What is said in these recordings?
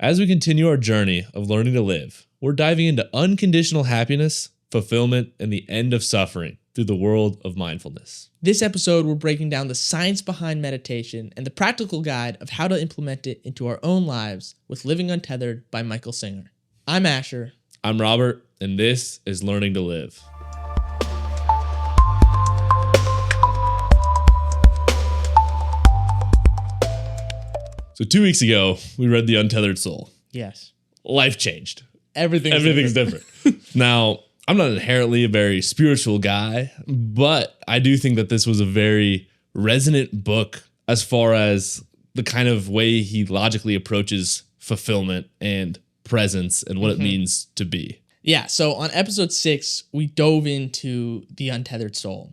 As we continue our journey of learning to live, we're diving into unconditional happiness, fulfillment, and the end of suffering through the world of mindfulness. This episode, we're breaking down the science behind meditation and the practical guide of how to implement it into our own lives with Living Untethered by Michael Singer. I'm Asher. I'm Robert, and this is Learning to Live. So 2 weeks ago, we read The Untethered Soul. Yes. Life changed. Everything's different. Now, I'm not inherently a very spiritual guy, but I do think that this was a very resonant book as far as the kind of way he logically approaches fulfillment and presence and what it means to be. Yeah, so on episode 6, we dove into The Untethered Soul.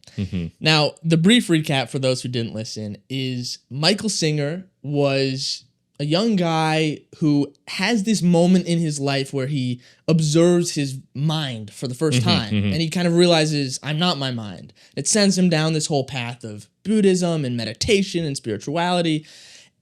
Now, the brief recap for those who didn't listen is Michael Singer was a young guy who has this moment in his life where he observes his mind for the first time, and he kind of realizes, I'm not my mind. It sends him down this whole path of Buddhism and meditation and spirituality,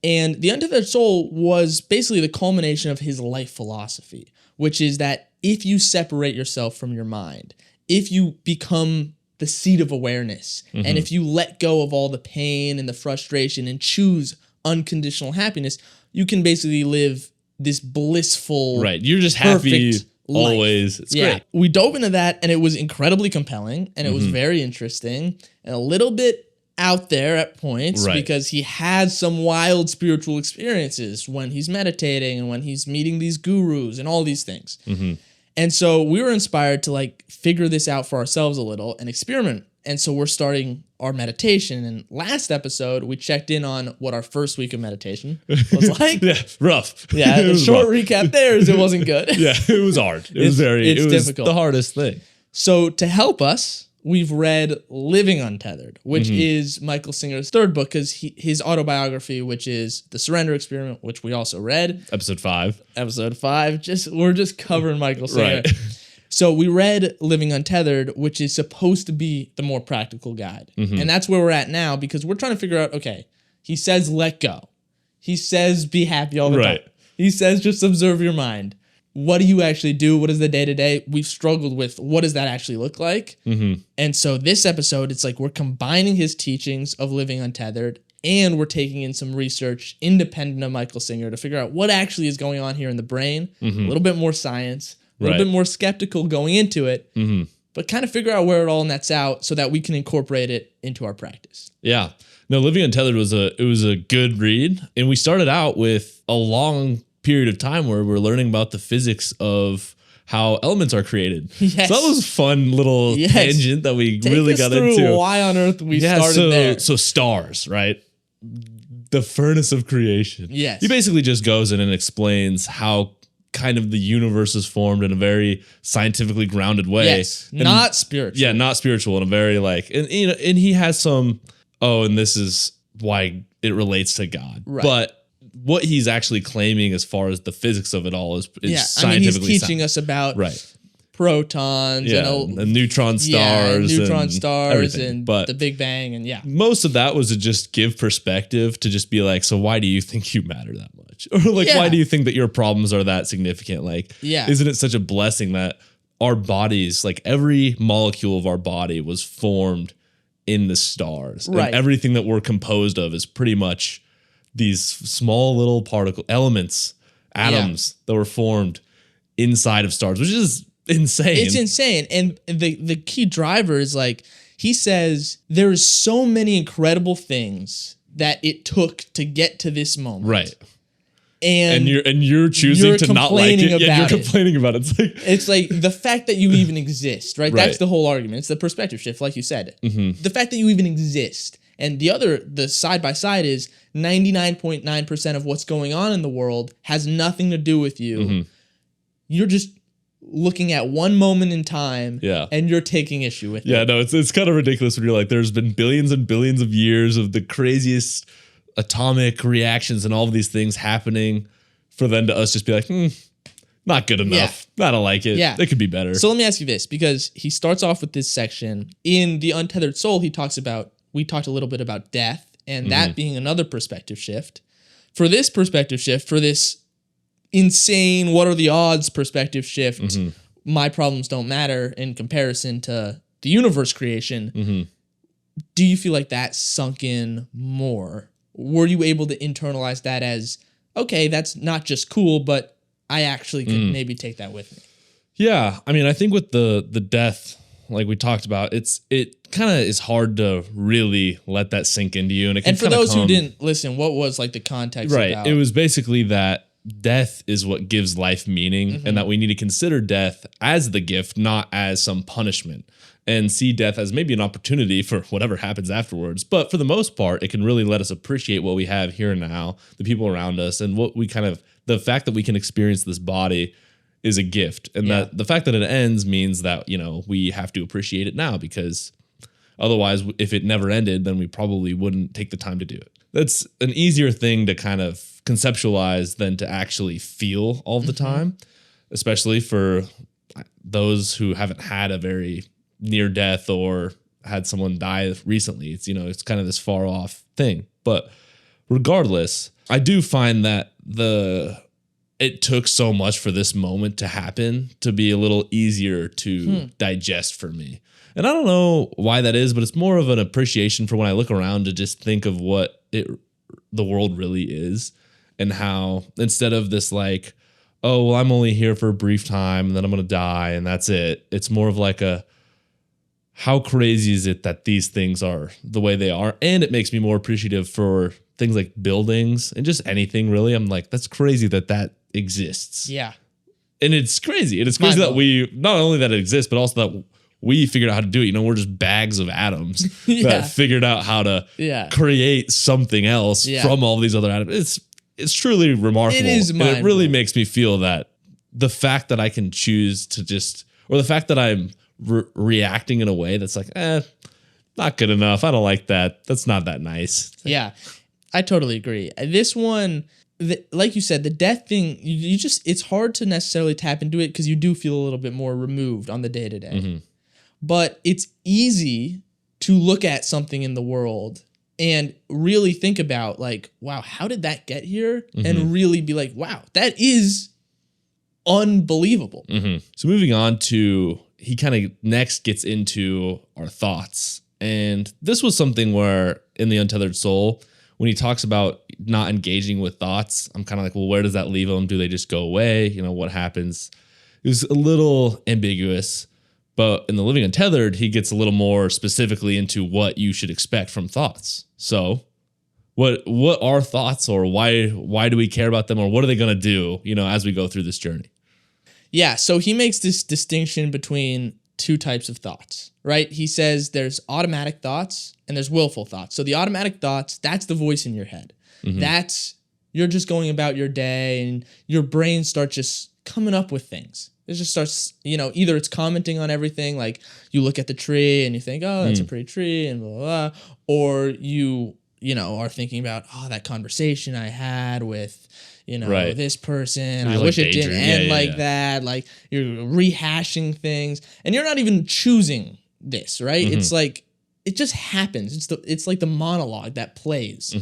and The Untethered Soul was basically the culmination of his life philosophy, which is that if you separate yourself from your mind, if you become the seat of awareness, and if you let go of all the pain and the frustration and choose unconditional happiness, you can basically live this blissful, right? You're just happy life. Always. It's great. We dove into that, and it was incredibly compelling, and it was very interesting, and a little bit out there at points, because he had some wild spiritual experiences when he's meditating and when he's meeting these gurus and all these things. And so we were inspired to figure this out for ourselves a little and experiment. And so we're starting our meditation. And last episode, we checked in on what our first week of meditation was like. Yeah, rough. Yeah, the short recap there is it wasn't good. Yeah, it was hard. It was difficult. The hardest thing. So to help us, we've read Living Untethered, which is Michael Singer's third book, because his autobiography, which is The Surrender Experiment, which we also read. Episode 5. We're just covering Michael Singer. Right. So we read Living Untethered, which is supposed to be the more practical guide. And that's where we're at now, because we're trying to figure out, okay, he says let go. He says be happy all the time. He says just observe your mind. What do you actually do? What is the day-to-day? We've struggled with what does that actually look like? And so this episode, it's like we're combining his teachings of Living Untethered, and we're taking in some research independent of Michael Singer to figure out what actually is going on here in the brain, a little bit more science, a little bit more skeptical going into it, but kind of figure out where it all nets out so that we can incorporate it into our practice. Yeah. No, Living Untethered was a good read, and we started out with a long period of time where we're learning about the physics of how elements are created. Yes. So that was a fun little tangent that we really got into. Why on earth we started there. So stars, right? The furnace of creation. Yes. He basically just goes in and explains how kind of the universe is formed in a very scientifically grounded way. Yes. Not spiritual. Yeah, not spiritual in a very and he has some, and this is why it relates to God. Right. But what he's actually claiming as far as the physics of it all is scientifically he's teaching us about protons and neutron stars and but the Big Bang and most of that was to just give perspective, to just be like, so why do you think you matter that much? Or why do you think that your problems are that significant? Isn't it such a blessing that our bodies, every molecule of our body was formed in the stars, and everything that we're composed of is pretty much these small little particle elements, atoms that were formed inside of stars, which is insane. It's insane. And the key driver is he says there is so many incredible things that it took to get to this moment. Right. And you're choosing to not like it. You're complaining about it. It's like the fact that you even exist, right? That's the whole argument. It's the perspective shift, like you said. The fact that you even exist. And the side by side is 99.9% of what's going on in the world has nothing to do with you. You're just looking at one moment in time and you're taking issue with it. Yeah, no, it's kind of ridiculous when you're there's been billions and billions of years of the craziest atomic reactions and all of these things happening for them to us just be not good enough. I don't like it. It could be better. So let me ask you this, because he starts off with this section. In The Untethered Soul, we talked a little bit about death and that being another perspective shift. For this perspective shift, for this insane, what are the odds perspective shift, my problems don't matter in comparison to the universe creation, do you feel like that sunk in more? Were you able to internalize that as, okay, that's not just cool, but I actually could maybe take that with me? Yeah. I mean, I think with the death, like we talked about, it kind of is hard to really let that sink into you. And for those who didn't listen, what was like the context? Right. About? It was basically that death is what gives life meaning, and that we need to consider death as the gift, not as some punishment, and see death as maybe an opportunity for whatever happens afterwards. But for the most part, it can really let us appreciate what we have here and now, the people around us, and what we the fact that we can experience this body is a gift. And that the fact that it ends means that, we have to appreciate it now, because otherwise, if it never ended, then we probably wouldn't take the time to do it. That's an easier thing to kind of conceptualize than to actually feel all the time, especially for those who haven't had a very near death or had someone die recently. It's, it's kind of this far off thing. But regardless, I do find that it took so much for this moment to happen to be a little easier to digest for me. And I don't know why that is, but it's more of an appreciation for when I look around to just think of what the world really is, and how instead of this like, oh, well, I'm only here for a brief time and then I'm going to die and that's it. It's more of like how crazy is it that these things are the way they are? And it makes me more appreciative for things like buildings and just anything really. I'm like, that's crazy that exists. Yeah. And it's crazy. And it's crazy that we, not only that it exists, but also that we figured out how to do it. We're just bags of atoms that figured out how to create something else from all these other atoms. It's truly remarkable. It is and it really makes me feel that the fact that I can choose to or the fact that I'm reacting in a way that's like, not good enough. I don't like that. That's not that nice. Yeah, I totally agree. This one, like you said, the death thing, it's hard to necessarily tap into it because you do feel a little bit more removed on the day to day. But it's easy to look at something in the world and really think about like, wow, how did that get here? And really be like, wow, that is unbelievable. So moving on to, he kind of next gets into our thoughts. And this was something where in the Untethered Soul, when he talks about not engaging with thoughts, I'm kind of like, well, where does that leave them? Do they just go away? What happens? It was a little ambiguous. But in the Living Untethered, he gets a little more specifically into what you should expect from thoughts. So what are thoughts, or why do we care about them, or what are they going to do, as we go through this journey? Yeah, so he makes this distinction between two types of thoughts, right? He says there's automatic thoughts and there's willful thoughts. So the automatic thoughts, that's the voice in your head. That's, you're just going about your day and your brain starts just coming up with things. It just starts, either it's commenting on everything, like you look at the tree and you think, oh, that's a pretty tree and blah, blah, blah. Or you are thinking about, oh, that conversation I had with, this person. I wish it didn't end like that. Like you're rehashing things and you're not even choosing this, right? It's like, it just happens. It's like the monologue that plays.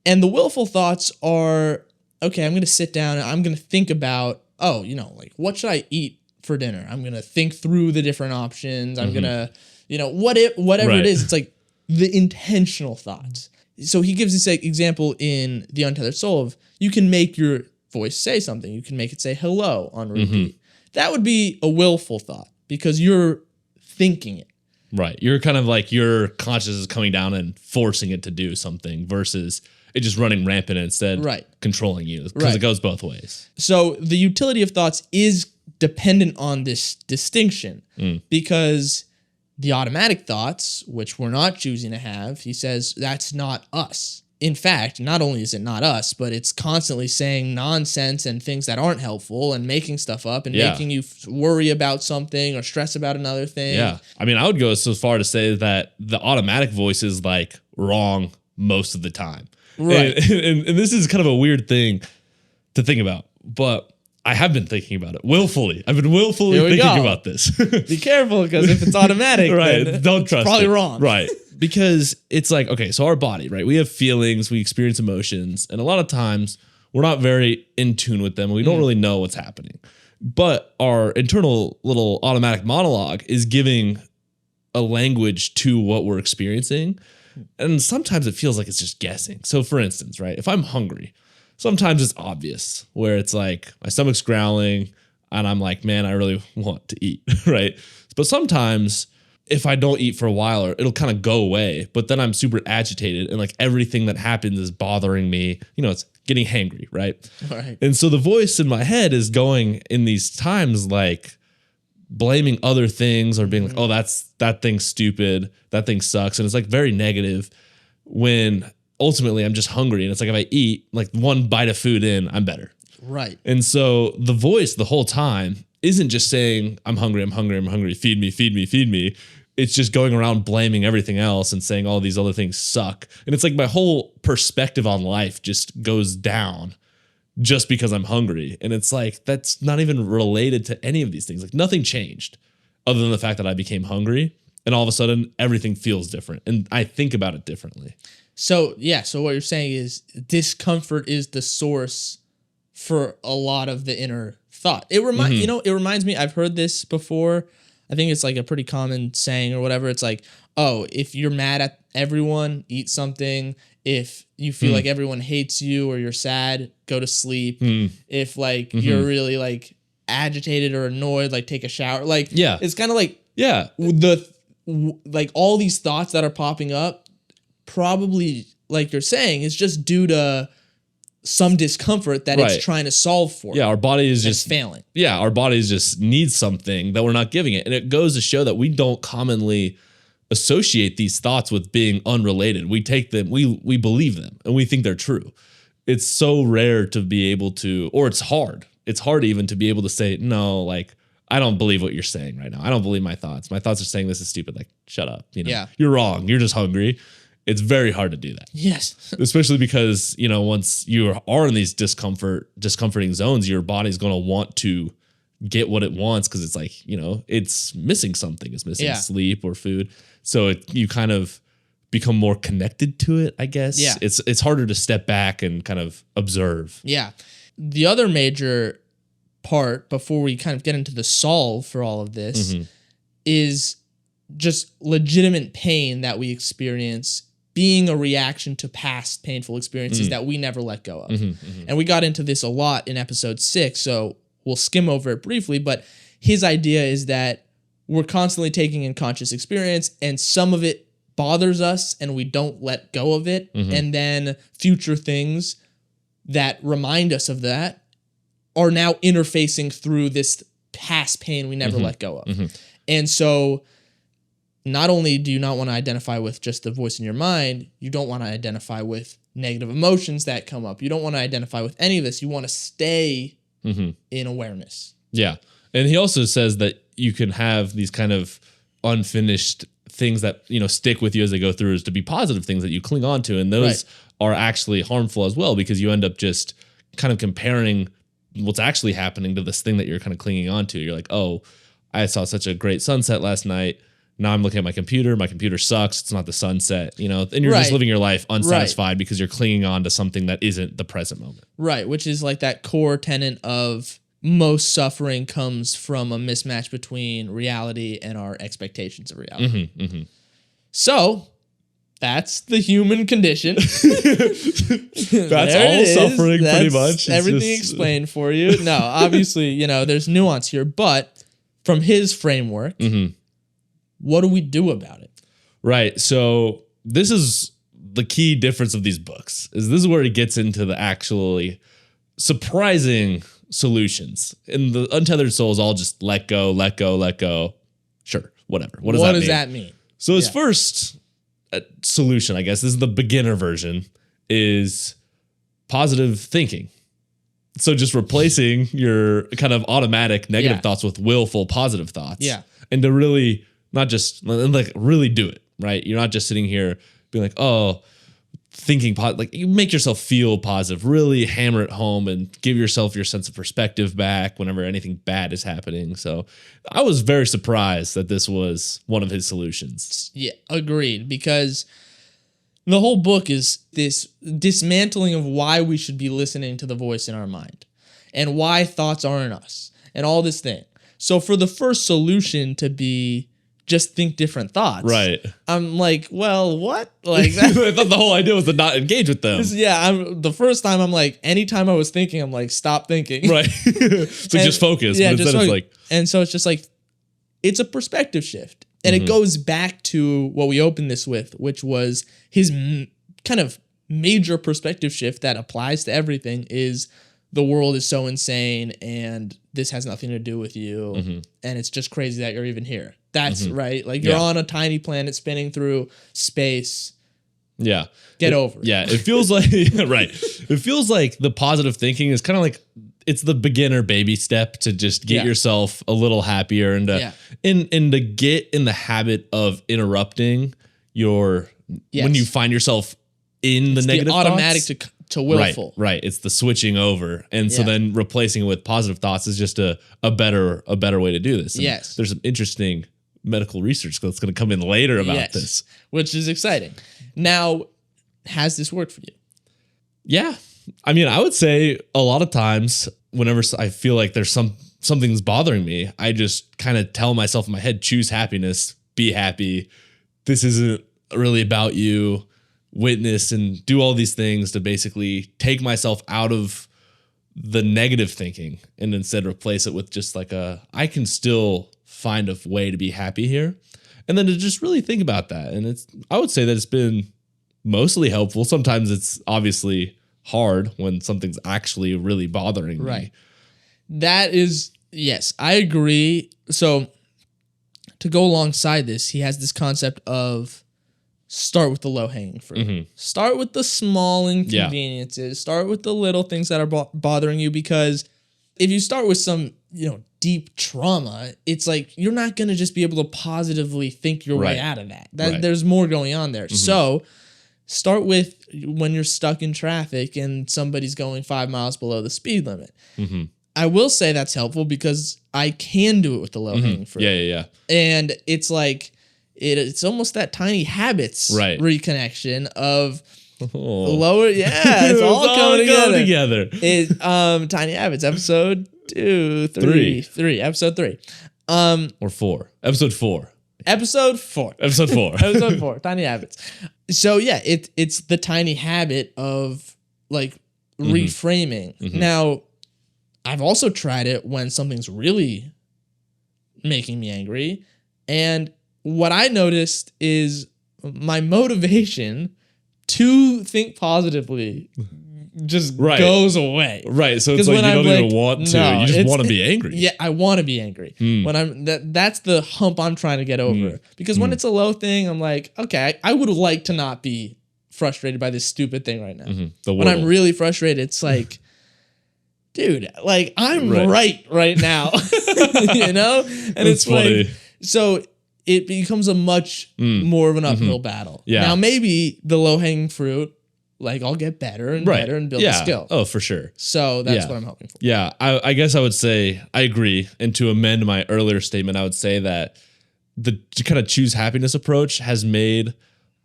And the willful thoughts are, okay, I'm going to sit down and I'm going to think about, like what should I eat for dinner? I'm going to think through the different options. I'm going to, whatever it is, it's like the intentional thoughts. So he gives this example in The Untethered Soul of you can make your voice say something. You can make it say hello on repeat. That would be a willful thought because you're thinking it. Right. You're kind of like your consciousness is coming down and forcing it to do something versus it just running rampant and instead controlling you, because it goes both ways. So the utility of thoughts is dependent on this distinction because the automatic thoughts, which we're not choosing to have, he says that's not us. In fact, not only is it not us, but it's constantly saying nonsense and things that aren't helpful and making stuff up and making you worry about something or stress about another thing. Yeah. I mean, I would go so far to say that the automatic voice is like wrong most of the time. Right. And this is kind of a weird thing to think about, but I have been thinking about it willfully. I've been willfully thinking about this. Be careful, because if it's automatic, right, don't trust probably it. Wrong. Right. Because it's like, okay, so our body, right? We have feelings, we experience emotions, and a lot of times We're not very in tune with them. We don't really know what's happening. But our internal little automatic monologue is giving a language to what we're experiencing. And sometimes it feels like it's just guessing. So for instance, right, if I'm hungry, sometimes it's obvious where it's like my stomach's growling and I'm like, man, I really want to eat, right? But sometimes if I don't eat for a while, it'll kind of go away, but then I'm super agitated and like everything that happens is bothering me. It's getting hangry, right? Right. And so the voice in my head is going in these times like blaming other things or being like, oh, that thing's stupid. That thing sucks. And it's like very negative when ultimately I'm just hungry. And it's like, if I eat like one bite of food in, I'm better. Right. And so the voice the whole time isn't just saying, I'm hungry, I'm hungry, I'm hungry. Feed me, feed me, feed me. It's just going around blaming everything else and saying all these other things suck. And it's like my whole perspective on life just goes down just because I'm hungry. And it's like, that's not even related to any of these things. Like nothing changed other than the fact that I became hungry. And all of a sudden everything feels different. And I think about it differently. So, yeah. So what you're saying is discomfort is the source for a lot of the inner thought. It reminds me, I've heard this before. I think it's like a pretty common saying or whatever. It's like, oh, if you're mad at everyone, eat something. If you feel like everyone hates you or you're sad, go to sleep. If like you're really like agitated or annoyed, like take a shower. Like, yeah, it's kind of like, yeah, like all these thoughts that are popping up, probably like you're saying, is just due to some discomfort that it's trying to solve for. Yeah, our body is just failing. Yeah, our bodies just need something that we're not giving it. And it goes to show that we don't commonly associate these thoughts with being unrelated. We take them, we believe them, and we think they're true. It's so rare to be able to, or it's hard. It's hard even to be able to say, no, like, I don't believe what you're saying right now. I don't believe my thoughts. My thoughts are saying this is stupid. Like, shut up. You're wrong. You're just hungry. It's very hard to do that. Yes. Especially because, once you are in these discomforting zones, your body's going to want to get what it wants because it's like, it's missing something. It's missing sleep or food. So you kind of become more connected to it, I guess. Yeah. It's harder to step back and kind of observe. Yeah. The other major part before we kind of get into the solve for all of this is just legitimate pain that we experience being a reaction to past painful experiences that we never let go of. And we got into this a lot in episode 6, so we'll skim over it briefly, but his idea is that we're constantly taking in conscious experience and some of it bothers us and we don't let go of it. And then future things that remind us of that are now interfacing through this past pain we never let go of. And so not only do you not want to identify with just the voice in your mind, you don't want to identify with negative emotions that come up. You don't want to identify with any of this. You want to stay in awareness. Yeah. And he also says that you can have these kind of unfinished things that, stick with you as they go through, is to be positive things that you cling on to. And those are actually harmful as well, because you end up just kind of comparing what's actually happening to this thing that you're kind of clinging on to. You're like, oh, I saw such a great sunset last night. Now I'm looking at my computer. My computer sucks. It's not the sunset, and you're just living your life unsatisfied because you're clinging on to something that isn't the present moment. Right. Which is like that core tenet of most suffering comes from a mismatch between reality and our expectations of reality. So that's the human condition. That's all suffering, pretty much. Everything explained for you. No, obviously, there's nuance here, but from his framework, what do we do about it? Right. So this is the key difference of these books. This is where he gets into the actually surprising solutions. And the Untethered Soul is all just let go, let go, let go. Sure, whatever. What does that mean? So his first solution, I guess, this is the beginner version, is positive thinking. So just replacing your kind of automatic negative thoughts with willful positive thoughts. Yeah. And to really not just like really do it, right? You're not just sitting here being like, oh, thinking like you make yourself feel positive, really hammer it home and give yourself your sense of perspective back whenever anything bad is happening. So I was very surprised that this was one of his solutions. Yeah, agreed. Because The whole book is this dismantling of why we should be listening to the voice in our mind and why thoughts aren't us and all this thing. So for the first solution to be just think different thoughts. Right. I'm like, well, what? Like that, I thought the whole idea was to not engage with them. The first time I'm like, anytime I was thinking, I'm like, stop thinking. Right. So just focus. Yeah, but instead it's like, and so it's just like, it's a perspective shift. And it goes back to what we opened this with, which was his kind of major perspective shift that applies to everything is the world is so insane and this has nothing to do with you. And it's just crazy that you're even here. That's right. Like you're on a tiny planet spinning through space. Yeah. Get over it. Yeah. It feels like, right. It feels like the positive thinking is kind of like, it's the beginner baby step to just get yourself a little happier and to get in the habit of interrupting your, when you find yourself in the negative the automatic thoughts. to willful. Right. It's the switching over. And so then replacing it with positive thoughts is just a better way to do this. And there's some interesting medical research that's going to come in later about this. Which is exciting. Now, has this worked for you? Yeah. I mean, I would say a lot of times whenever I feel like there's something's bothering me, I just kind of tell myself in my head, choose happiness, be happy. This isn't really about you. Witness and do all these things to basically take myself out of the negative thinking and instead replace it with just like I can still find a way to be happy here. And then to just really think about that. And I would say that it's been mostly helpful. Sometimes it's obviously hard when something's actually really bothering me. Right. That is, yes, I agree. So to go alongside this, he has this concept of start with the low-hanging fruit. Start with the small inconveniences. Start with the little things that are bothering you, because if you start with some, deep trauma, it's like you're not going to just be able to positively think your way out of that. There's more going on there. So start with when you're stuck in traffic and somebody's going 5 miles below the speed limit. I will say that's helpful because I can do it with the low-hanging fruit. Yeah. And it's like, it's almost that tiny habits reconnection of lower. Yeah, it's all coming together. Tiny habits, episode 3. Episode 3. Or 4. Episode 4. Episode 4. Episode 4. Episode 4. Tiny habits. So yeah, it's the tiny habit of like reframing. Now, I've also tried it when something's really making me angry, and what I noticed is my motivation to think positively just goes away. Right. So it's like you don't even want to. You just want to be angry. Yeah, I want to be angry. When that's the hump I'm trying to get over. Because when it's a low thing, I'm like, okay, I would like to not be frustrated by this stupid thing right now. When I'm really frustrated, it's like, dude, like I'm right now. And it's funny. Like, so it becomes a much more of an uphill battle. Yeah. Now, maybe the low-hanging fruit, like I'll get better and better and build the skill. Oh, for sure. So that's what I'm hoping for. Yeah, I guess I would say I agree. And to amend my earlier statement, I would say that the kind of choose happiness approach has made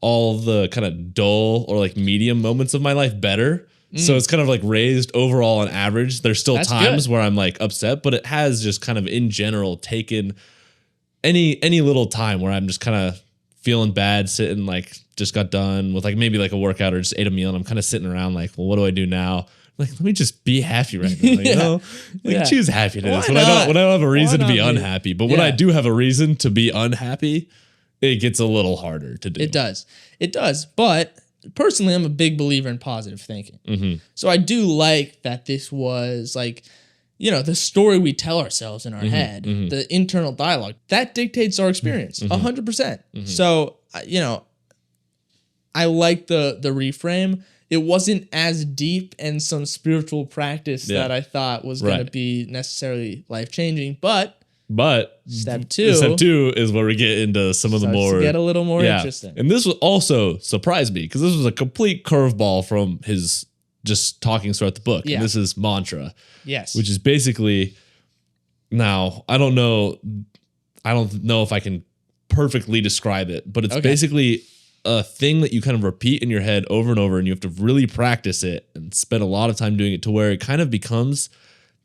all the kind of dull or like medium moments of my life better. So it's kind of like raised overall on average. There's still times where I'm like upset, but it has just kind of in general taken any little time where I'm just kind of feeling bad, sitting like just got done with like maybe like a workout or just ate a meal, and I'm kind of sitting around like, well, what do I do now? Like, let me just be happy right now, choose happiness when I don't have a reason to be unhappy. But when I do have a reason to be unhappy, it gets a little harder to do. It does. But personally, I'm a big believer in positive thinking. So I do like that this was like, the story we tell ourselves in our head, the internal dialogue, that dictates our experience 100%. So, I like the reframe. It wasn't as deep and some spiritual practice that I thought was going to be necessarily life-changing, but step two is where we get into some of the more to get a little more interesting. And this will also surprise me because this was a complete curveball from his just talking throughout the book. And this is mantra. Yes. Which is basically, now I don't know if I can perfectly describe it, but it's basically a thing that you kind of repeat in your head over and over, and you have to really practice it and spend a lot of time doing it to where it kind of becomes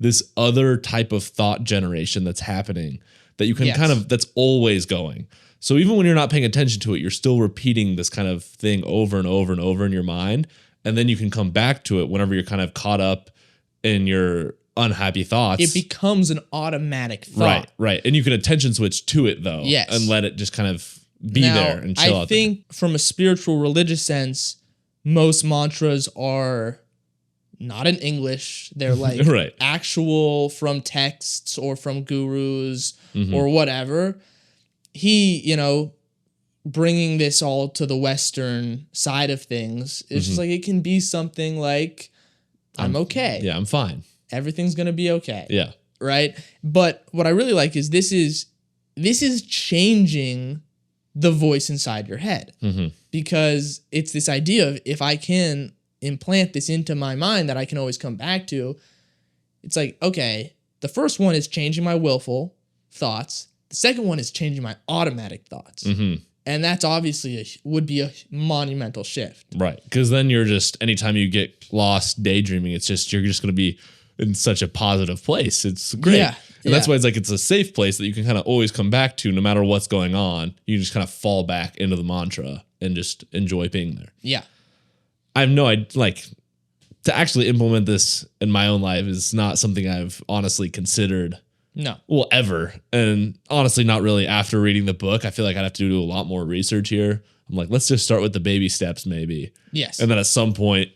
this other type of thought generation that's happening that you can that's always going. So even when you're not paying attention to it, you're still repeating this kind of thing over and over and over in your mind. And then you can come back to it whenever you're kind of caught up in your unhappy thoughts. It becomes an automatic thought. Right. And you can attention switch to it though. Yes. And let it just kind of be there and chill out. I think from a spiritual religious sense, most mantras are not in English. They're like actual from texts or from gurus or whatever. He, bringing this all to the Western side of things, it's just like it can be something like, I'm okay. Yeah, I'm fine. Everything's going to be okay. Yeah. Right? But what I really like is this is changing the voice inside your head. Because it's this idea of if I can implant this into my mind that I can always come back to, it's like, okay, the first one is changing my willful thoughts. The second one is changing my automatic thoughts. And that's obviously would be a monumental shift. Right. Because then you're just, anytime you get lost daydreaming, you're just going to be in such a positive place. It's great. Yeah. And that's why it's a safe place that you can kind of always come back to no matter what's going on. You just kind of fall back into the mantra and just enjoy being there. Yeah. I have no idea, to actually implement this in my own life is not something I've honestly considered. No. Well, ever. And honestly, not really after reading the book. I feel like I'd have to do a lot more research here. I'm like, let's just start with the baby steps maybe. Yes. And then at some point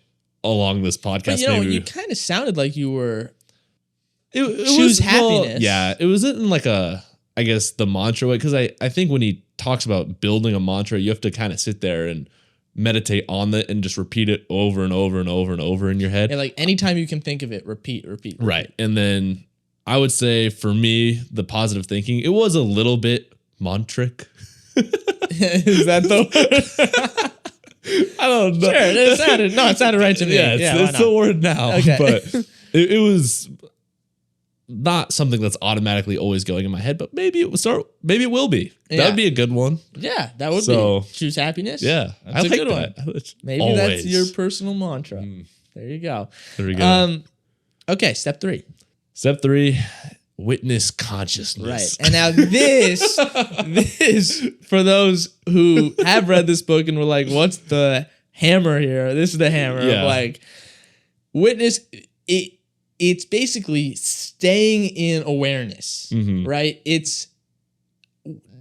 along this podcast, but, maybe. You kind of sounded like you were it choose happiness. Yeah. It was in I guess the mantra way. Because I think when he talks about building a mantra, you have to kind of sit there and meditate on it and just repeat it over and over and over and over in your head. And anytime you can think of it, repeat. Right. And then I would say for me, the positive thinking, it was a little bit mantric. Is that though? I don't know. Sure, it sounded right to me. Yeah, it's the word now. Okay. But it was not something that's automatically always going in my head, but maybe it will be. That would be a good one. Yeah, that would be. Choose happiness. Yeah, that's a good one. Maybe that's your personal mantra. There you go. There we go. Okay, step 3. Step 3, witness consciousness. Right. And now this, for those who have read this book and were like, what's the hammer here? This is the hammer of witness. It's basically staying in awareness, right? It's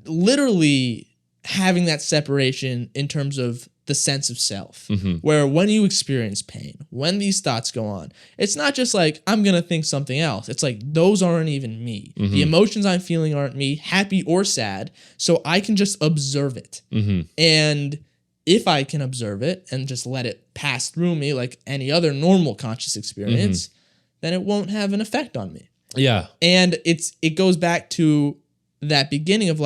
literally having that separation in terms of the sense of self, where when you experience pain, when these thoughts go on, it's not just like, I'm going to think something else. It's like, those aren't even me. The emotions I'm feeling aren't me, happy or sad. So I can just observe it. And if I can observe it and just let it pass through me like any other normal conscious experience, then it won't have an effect on me. Yeah. And it goes back to that beginning of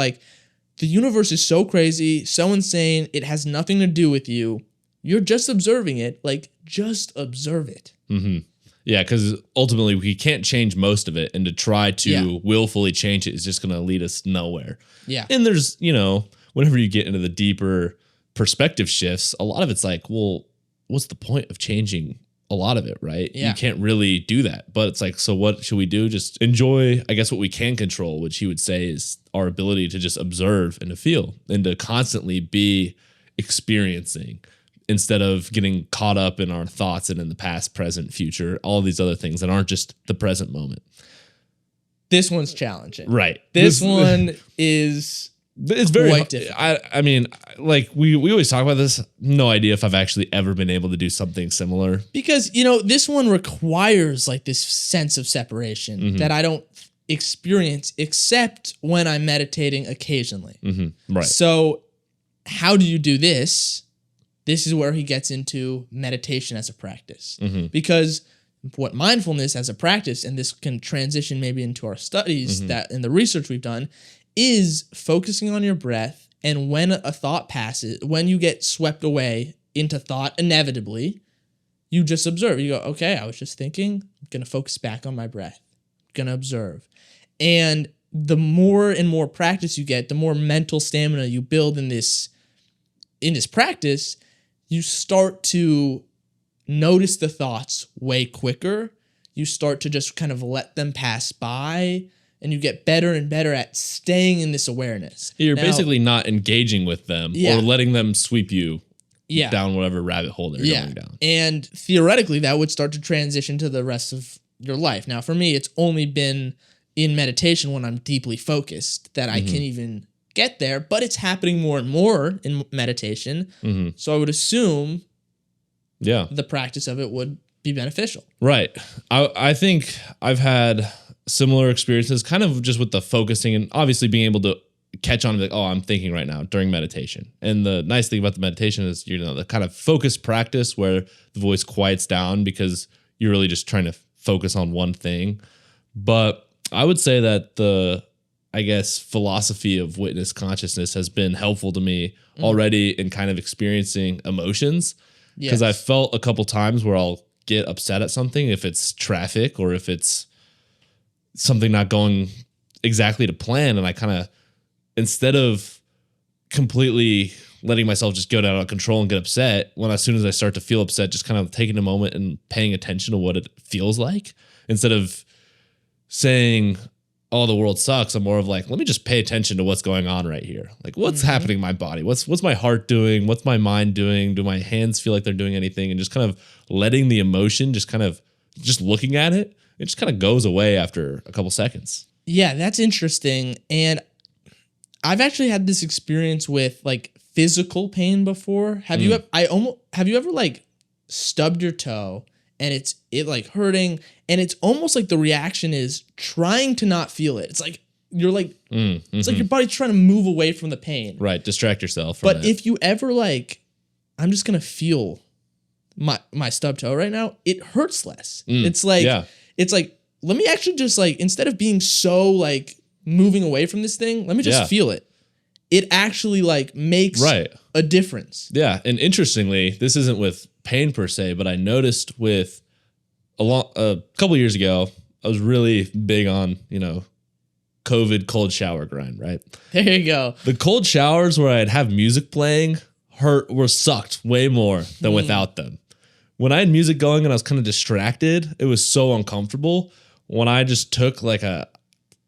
the universe is so crazy, so insane, it has nothing to do with you. You're just observing it. Just observe it. Yeah, because ultimately we can't change most of it, and to try to willfully change it is just going to lead us nowhere. Yeah. And there's, whenever you get into the deeper perspective shifts, a lot of it's like, well, what's the point of changing a lot of it, right? Yeah. You can't really do that. But it's like, so what should we do? Just enjoy, I guess, what we can control, which he would say is our ability to just observe and to feel and to constantly be experiencing instead of getting caught up in our thoughts and in the past, present, future, all these other things that aren't just the present moment. This one's challenging. Right. This one is... It's very quite different. I mean, we always talk about this. No idea if I've actually ever been able to do something similar. Because, this one requires this sense of separation that I don't experience except when I'm meditating occasionally. Right. So how do you do this? This is where he gets into meditation as a practice. Because what mindfulness as a practice, and this can transition maybe into our studies that in the research we've done, is focusing on your breath. And when a thought passes, when you get swept away into thought, inevitably, you just observe. You go, okay, I was just thinking, I'm going to focus back on my breath. I'm going to observe. And the more and more practice you get, the more mental stamina you build in this in this practice, you start to notice the thoughts way quicker. You start to just kind of let them pass by, and you get better and better at staying in this awareness. You're basically not engaging with them or letting them sweep you down whatever rabbit hole they're going down. And theoretically, that would start to transition to the rest of your life. Now, for me, it's only been in meditation when I'm deeply focused that I can even get there, but it's happening more and more in meditation. So I would assume the practice of it would be beneficial. Right. I think I've had similar experiences kind of just with the focusing and obviously being able to catch on like, oh, I'm thinking right now during meditation. And the nice thing about the meditation is, the kind of focused practice where the voice quiets down because you're really just trying to focus on one thing. But I would say that the, I guess, philosophy of witness consciousness has been helpful to me already in kind of experiencing emotions. Because I felt a couple times where I'll get upset at something, if it's traffic or if it's something not going exactly to plan. And I kind of, instead of completely letting myself just go down out of control and get upset, as soon as I start to feel upset, just kind of taking a moment and paying attention to what it feels like, instead of saying, oh, the world sucks. I'm more of like, let me just pay attention to what's going on right here. Like, what's happening in my body? What's my heart doing? What's my mind doing? Do my hands feel like they're doing anything? And just kind of letting the emotion, just looking at it, it just kind of goes away after a couple seconds. Yeah, that's interesting. And I've actually had this experience with like physical pain before. Have you ever like stubbed your toe and it like hurting, and it's almost like the reaction is trying to not feel it. It's like you're like it's like your body's trying to move away from the pain. Right, distract yourself from But if you ever like, I'm just going to feel my stub toe right now, it hurts less. It's like let me actually just like, instead of being so like moving away from this thing, let me just feel it. It actually like makes a difference. Yeah. And interestingly, this isn't with pain per se, but I noticed with a couple years ago, I was really big on, COVID cold shower grind, right? There you go. The cold showers where I'd have music playing were sucked way more than without them. When I had music going and I was kind of distracted, it was so uncomfortable. When I just took like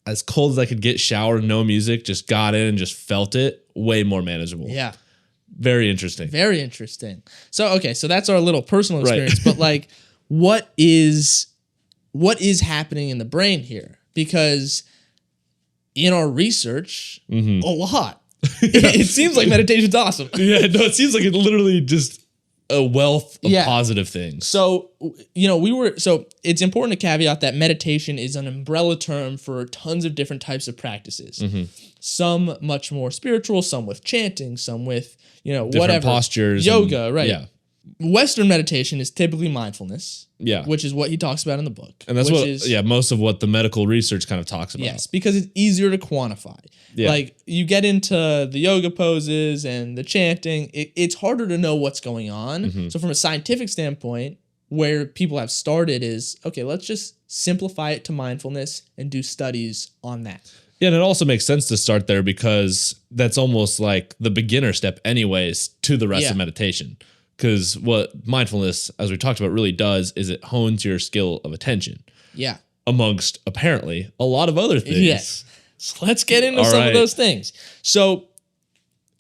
as cold as I could get shower, no music, just got in and just felt it, way more manageable. Yeah. Very interesting. Very interesting. So that's our little personal experience, but like what is happening in the brain here? Because in our research, a lot. It seems like meditation's awesome. Yeah, no, it seems like it literally just a wealth of positive things. So, it's important to caveat that meditation is an umbrella term for tons of different types of practices. Some much more spiritual, some with chanting, some with, different whatever. Postures. Yoga, right. Yeah. Western meditation is typically mindfulness. Yeah. Which is what he talks about in the book. And that's most of what the medical research kind of talks about. Yes, because it's easier to quantify. Yeah. Like, you get into the yoga poses and the chanting, it's harder to know what's going on. So from a scientific standpoint, where people have started is, okay, let's just simplify it to mindfulness and do studies on that. Yeah, and it also makes sense to start there because that's almost like the beginner step anyways to the rest of meditation. Because what mindfulness, as we talked about, really does is it hones your skill of attention. Yeah. Amongst, apparently, a lot of other things. Yes. So let's get into some of those things. So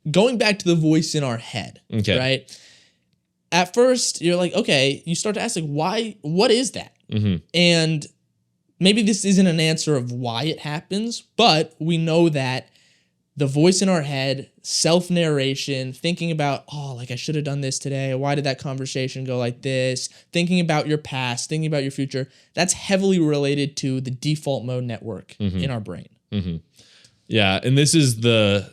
going back to the voice in our head, right? At first, you're like, okay, you start to ask, like, what is that? And maybe this isn't an answer of why it happens, but we know that the voice in our head, self-narration, thinking about, I should have done this today. Why did that conversation go like this? Thinking about your past, thinking about your future. That's heavily related to the default mode network in our brain. Yeah, and this is the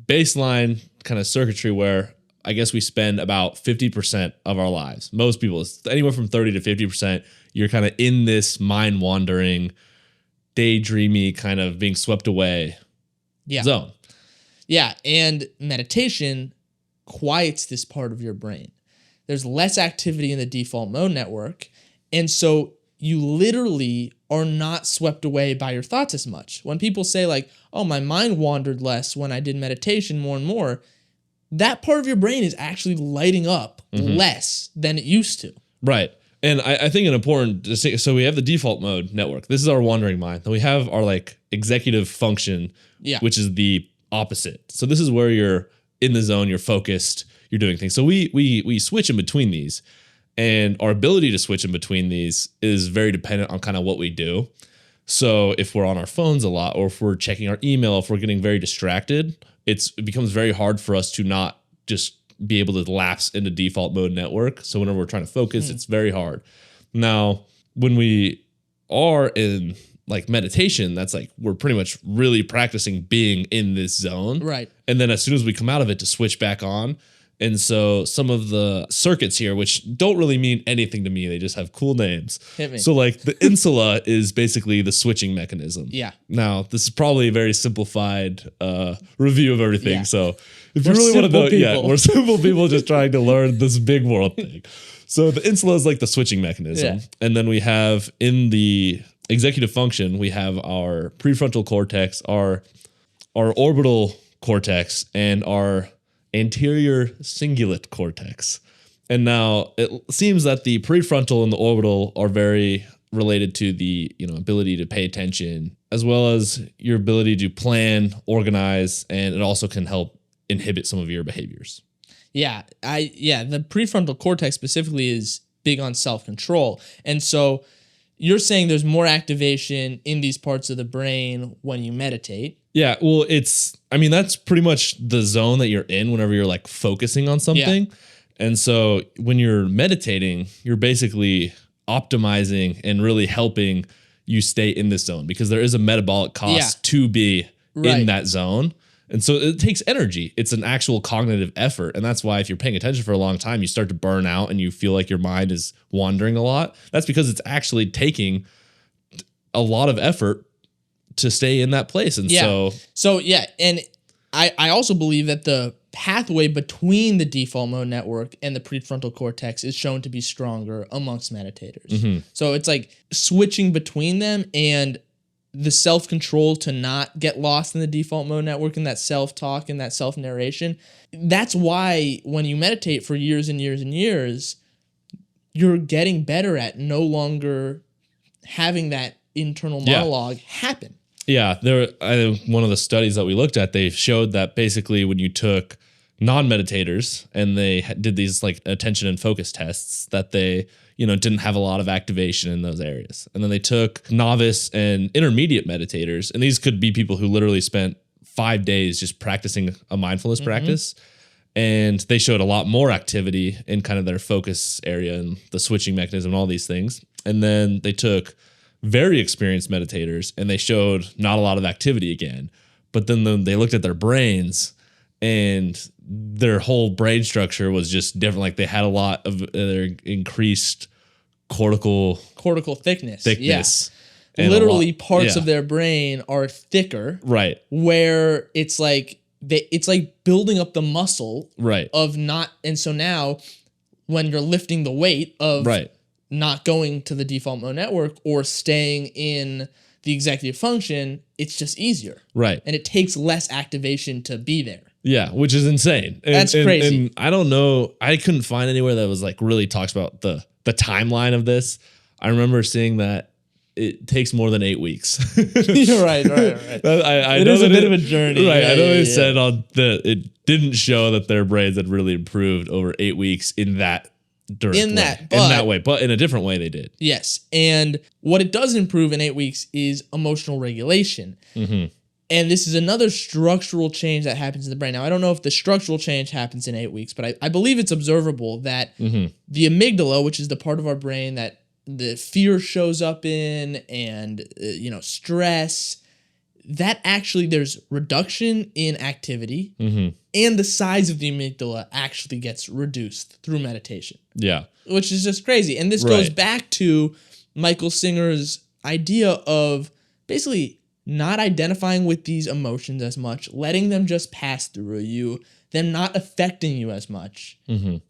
baseline kind of circuitry where I guess we spend about 50% of our lives. Most people, it's anywhere from 30 to 50%. You're kind of in this mind-wandering, daydreamy, kind of being swept away zone. Yeah, and meditation quiets this part of your brain. There's less activity in the default mode network, and so you literally are not swept away by your thoughts as much. When people say like, oh, my mind wandered less when I did meditation more and more, that part of your brain is actually lighting up less than it used to. Right. And I think an important distinction, so we have the default mode network. This is our wandering mind. Then we have our like executive function, which is the opposite. So this is where you're in the zone, you're focused, you're doing things. So we switch in between these, and our ability to switch in between these is very dependent on kind of what we do. So if we're on our phones a lot, or if we're checking our email, if we're getting very distracted, it becomes very hard for us to not just be able to lapse into default mode network. So whenever we're trying to focus, it's very hard. Now, when we are in like meditation, that's like we're pretty much really practicing being in this zone. Right. And then as soon as we come out of it, to switch back on. And so some of the circuits here, which don't really mean anything to me, they just have cool names. Hit me. So like the insula is basically the switching mechanism. Yeah. Now, this is probably a very simplified review of everything. Yeah. So if you really want to know, people. we're simple people just trying to learn this big world thing. So the insula is like the switching mechanism. Yeah. And then we have in the executive function, we have our prefrontal cortex, our orbital cortex, and our anterior cingulate cortex. And now it seems that the prefrontal and the orbital are very related to the, ability to pay attention, as well as your ability to plan, organize, and it also can help inhibit some of your behaviors. Yeah, the prefrontal cortex specifically is big on self-control. And so you're saying there's more activation in these parts of the brain when you meditate. Yeah, well, that's pretty much the zone that you're in whenever you're like focusing on something. Yeah. And so when you're meditating, you're basically optimizing and really helping you stay in this zone, because there is a metabolic cost to be in that zone. And so it takes energy. It's an actual cognitive effort. And that's why if you're paying attention for a long time, you start to burn out and you feel like your mind is wandering a lot. That's because it's actually taking a lot of effort to stay in that place. And and I also believe that the pathway between the default mode network and the prefrontal cortex is shown to be stronger amongst meditators. Mm-hmm. So it's like switching between them, and the self-control to not get lost in the default mode network and that self-talk and that self-narration. That's why when you meditate for years and years and years, you're getting better at no longer having that internal monologue happen. Yeah, one of the studies that we looked at, they showed that basically when you took non-meditators and they did these like attention and focus tests, that they didn't have a lot of activation in those areas. And then they took novice and intermediate meditators, and these could be people who literally spent 5 days just practicing a mindfulness practice. And they showed a lot more activity in kind of their focus area and the switching mechanism and all these things. And then they took very experienced meditators and they showed not a lot of activity again. But then they looked at their brains, and their whole brain structure was just different. Like they had a lot of their increased cortical thickness. And literally parts of their brain are thicker. Right. Where it's like building up the muscle of not. And so now when you're lifting the weight of not going to the default mode network or staying in the executive function, it's just easier. Right. And it takes less activation to be there. Yeah, which is insane. That's crazy. And I don't know, I couldn't find anywhere that was like really talks about the timeline of this. I remember seeing that it takes more than 8 weeks. You're right. It is a bit of a journey. Right. I know they said it didn't show that their brains had really improved over 8 weeks in that way, but in a different way they did. Yes. And what it does improve in 8 weeks is emotional regulation. Mm-hmm. And this is another structural change that happens in the brain. Now, I don't know if the structural change happens in 8 weeks, but I believe it's observable that the amygdala, which is the part of our brain that the fear shows up in, and stress, that actually there's reduction in activity, and the size of the amygdala actually gets reduced through meditation. Yeah. Which is just crazy. And this goes back to Michael Singer's idea of basically not identifying with these emotions as much, letting them just pass through you, them not affecting you as much.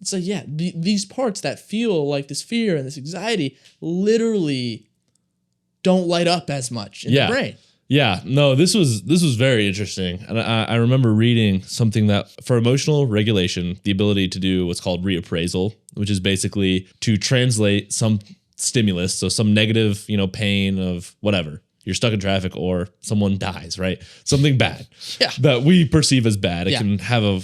So these parts that feel like this fear and this anxiety literally don't light up as much in the brain. Yeah, no, this was very interesting. And I remember reading something that for emotional regulation, the ability to do what's called reappraisal, which is basically to translate some stimulus, so some negative, pain of whatever. You're stuck in traffic or someone dies, right? Something bad that we perceive as bad. It can have a,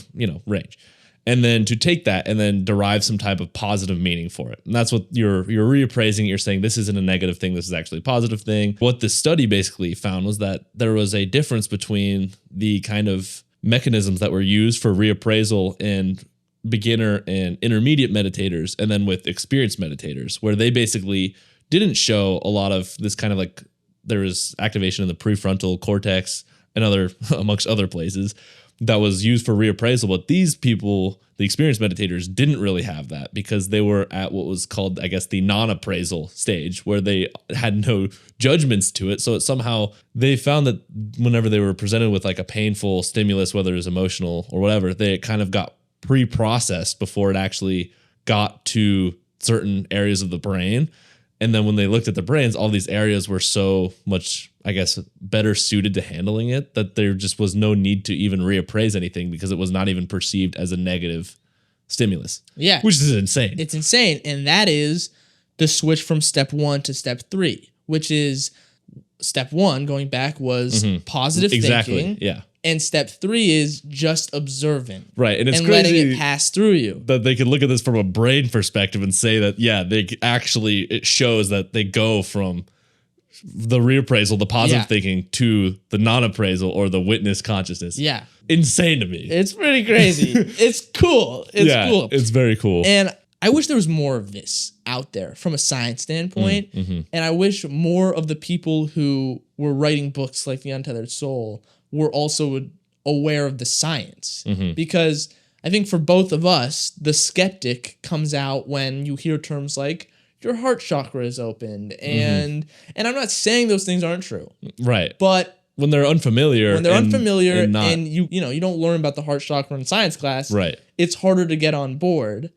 range. And then to take that and then derive some type of positive meaning for it. And that's what you're reappraising. You're saying this isn't a negative thing. This is actually a positive thing. What this study basically found was that there was a difference between the kind of mechanisms that were used for reappraisal in beginner and intermediate meditators, and then with experienced meditators, where they basically didn't show a lot of this kind of like, there was activation in the prefrontal cortex and amongst other places, that was used for reappraisal. But these people, the experienced meditators, didn't really have that because they were at what was called, I guess, the non-appraisal stage, where they had no judgments to it. So it somehow, they found that whenever they were presented with like a painful stimulus, whether it was emotional or whatever, they kind of got pre-processed before it actually got to certain areas of the brain. And then when they looked at the brains, all these areas were so much, I guess, better suited to handling it that there just was no need to even reappraise anything because it was not even perceived as a negative stimulus. Yeah. Which is insane. It's insane. And that is the switch from step 1 to step 3, which is step 1, going back, was positive thinking. Yeah. And step 3 is just observant. Right. And it's crazy letting it pass through you. That they could look at this from a brain perspective and say that, it shows that they go from the reappraisal, the positive thinking, to the non-appraisal or the witness consciousness. Yeah. Insane to me. It's pretty crazy. It's cool. It's cool. It's very cool. And I wish there was more of this out there from a science standpoint. And I wish more of the people who were writing books like The Untethered Soul were also aware of the science. Because I think for both of us, the skeptic comes out when you hear terms like your heart chakra is opened. And I'm not saying those things aren't true. Right. But when they're unfamiliar and you don't learn about the heart chakra in science class, right, it's harder to get on board.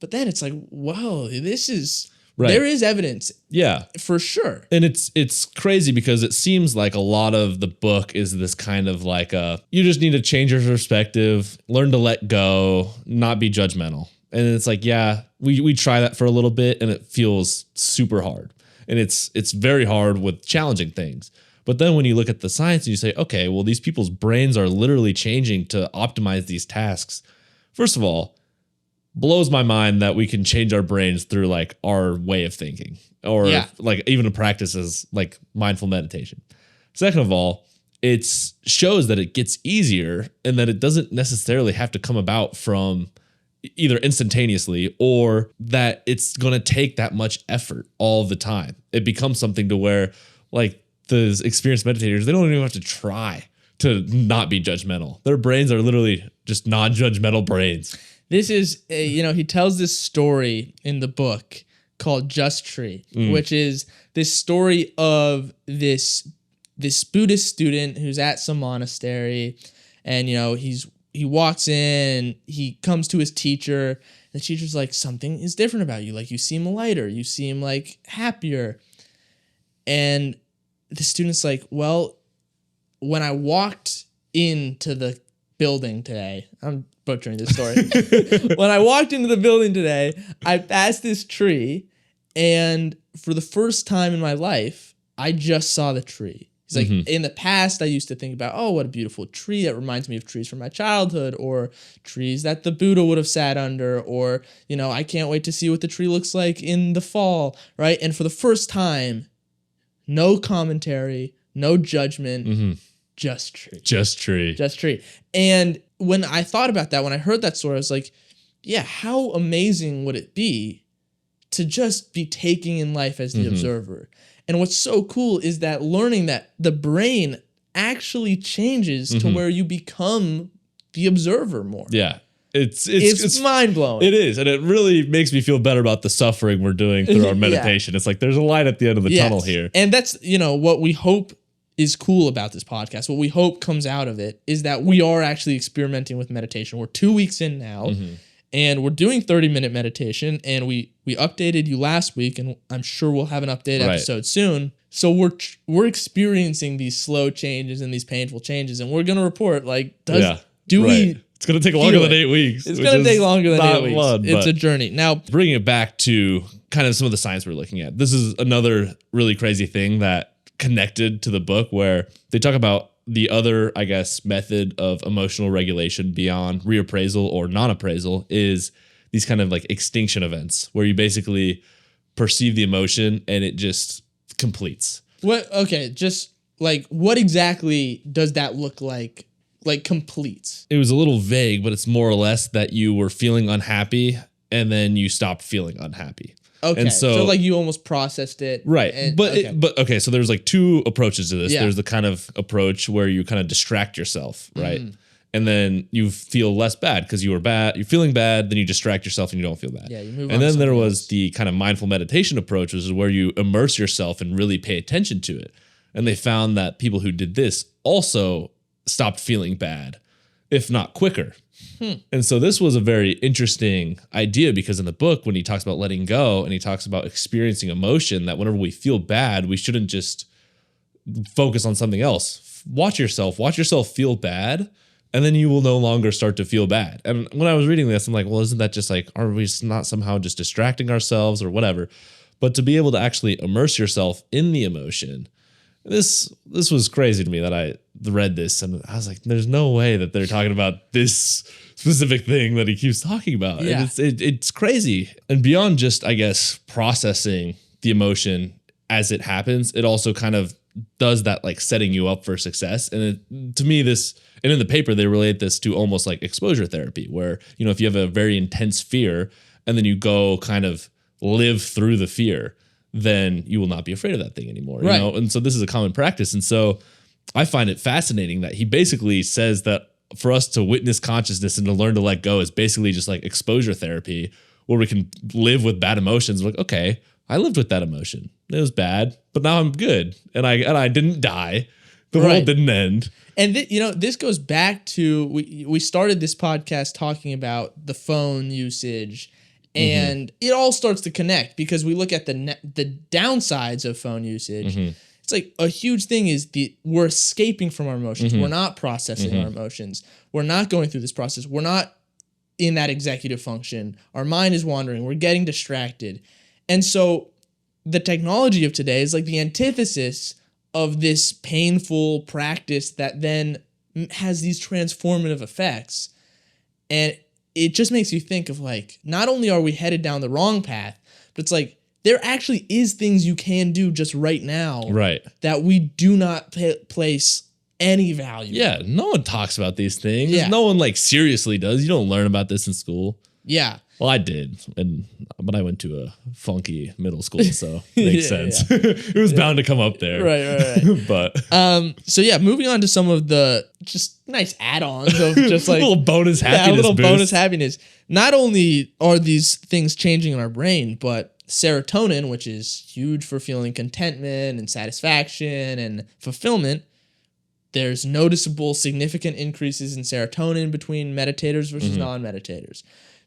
But then it's like, whoa, this is... Right. There is evidence. Yeah. For sure. And it's crazy because it seems like a lot of the book is this kind of like you just need to change your perspective, learn to let go, not be judgmental. And it's like, we try that for a little bit and it feels super hard. And it's very hard with challenging things. But then when you look at the science and you say, okay, well, these people's brains are literally changing to optimize these tasks. First of all, blows my mind that we can change our brains through like our way of thinking or like even a practice as like mindful meditation. Second of all, it shows that it gets easier and that it doesn't necessarily have to come about from either instantaneously or that it's going to take that much effort all the time. It becomes something to where like the experienced meditators, they don't even have to try to not be judgmental. Their brains are literally just non-judgmental brains. This is, he tells this story in the book called Just Tree, which is this story of this Buddhist student who's at some monastery, and he walks in, he comes to his teacher, and the teacher's like, something is different about you. Like, you seem lighter, you seem like happier. And the student's like, well, when I walked into the building today, I'm butchering this story. When I walked into the building today, I passed this tree, and for the first time in my life, I just saw the tree. He's like, in the past, I used to think about, oh, what a beautiful tree. That reminds me of trees from my childhood, or trees that the Buddha would have sat under, or, I can't wait to see what the tree looks like in the fall, right? And for the first time, no commentary, no judgment, just tree. Just tree. Just tree. And when I thought about that, when I heard that story, I was like, yeah, how amazing would it be to just be taking in life as the observer? And what's so cool is that learning that the brain actually changes to where you become the observer more. Yeah. It's mind-blowing. It is. And it really makes me feel better about the suffering we're doing through our meditation. It's like there's a light at the end of the tunnel here. And that's, what we hope is cool about this podcast. What we hope comes out of it is that we are actually experimenting with meditation. We're 2 weeks in now, and we're doing 30-minute meditation, and we updated you last week, and I'm sure we'll have an update episode soon. So we're experiencing these slow changes and these painful changes, and we're gonna report like, do we? It's gonna take longer than 8 weeks. It's gonna take longer than 8 weeks. Fun, it's a journey. Now, bringing it back to kind of some of the science we're looking at. This is another really crazy thing that connected to the book, where they talk about the other, I guess, method of emotional regulation beyond reappraisal or non-appraisal is these kind of like extinction events, where you basically perceive the emotion and it just completes. What? Okay, just like what exactly does that look like? Like completes. It was a little vague, but it's more or less that you were feeling unhappy and then you stopped feeling unhappy. Okay, and so like you almost processed it. Right. Okay, so there's like two approaches to this. Yeah. There's the kind of approach where you kind of distract yourself, right? And then you feel less bad because you were bad. You're feeling bad, then you distract yourself and you don't feel bad. Yeah, you move on. And then there was the kind of mindful meditation approach, which is where you immerse yourself and really pay attention to it. And they found that people who did this also stopped feeling bad, if not quicker. And so this was a very interesting idea, because in the book, when he talks about letting go and he talks about experiencing emotion, that whenever we feel bad, we shouldn't just focus on something else. Watch yourself feel bad, and then you will no longer start to feel bad. And when I was reading this, I'm like, well, isn't that just like, are we not somehow just distracting ourselves or whatever? But to be able to actually immerse yourself in the emotion, this was crazy to me that I read this and I was like, there's no way that they're talking about this specific thing that he keeps talking about. Yeah. And it's crazy. And beyond just, I guess, processing the emotion as it happens, it also kind of does that like setting you up for success. And to me, and in the paper, they relate this to almost like exposure therapy, where, if you have a very intense fear and then you go kind of live through the fear, then you will not be afraid of that thing anymore. Right. And so this is a common practice. And so I find it fascinating that he basically says that for us to witness consciousness and to learn to let go is basically just like exposure therapy, where we can live with bad emotions. Like, okay, I lived with that emotion. It was bad, but now I'm good. And I didn't die. The world didn't end. And this goes back to, we started this podcast talking about the phone usage. And it all starts to connect, because we look at the downsides of phone usage. It's like a huge thing is we're escaping from our emotions. We're not processing our emotions. We're not going through this process. We're not in that executive function. Our mind is wandering. We're getting distracted. And so the technology of today is like the antithesis of this painful practice that then has these transformative effects. And it just makes you think of like, not only are we headed down the wrong path, but it's like there actually is things you can do just right now, that we do not place any value. Yeah, no one talks about these things. Yeah. No one like seriously does. You don't learn about this in school. Yeah. Well, I did, but I went to a funky middle school, so makes sense. It was bound to come up there, right. But so yeah, moving on to some of the just nice add-ons of just like a little bonus happiness. Yeah, a little bonus happiness. Not only are these things changing in our brain, but serotonin, which is huge for feeling contentment and satisfaction and fulfillment, there's noticeable significant increases in serotonin between meditators versus non-meditators.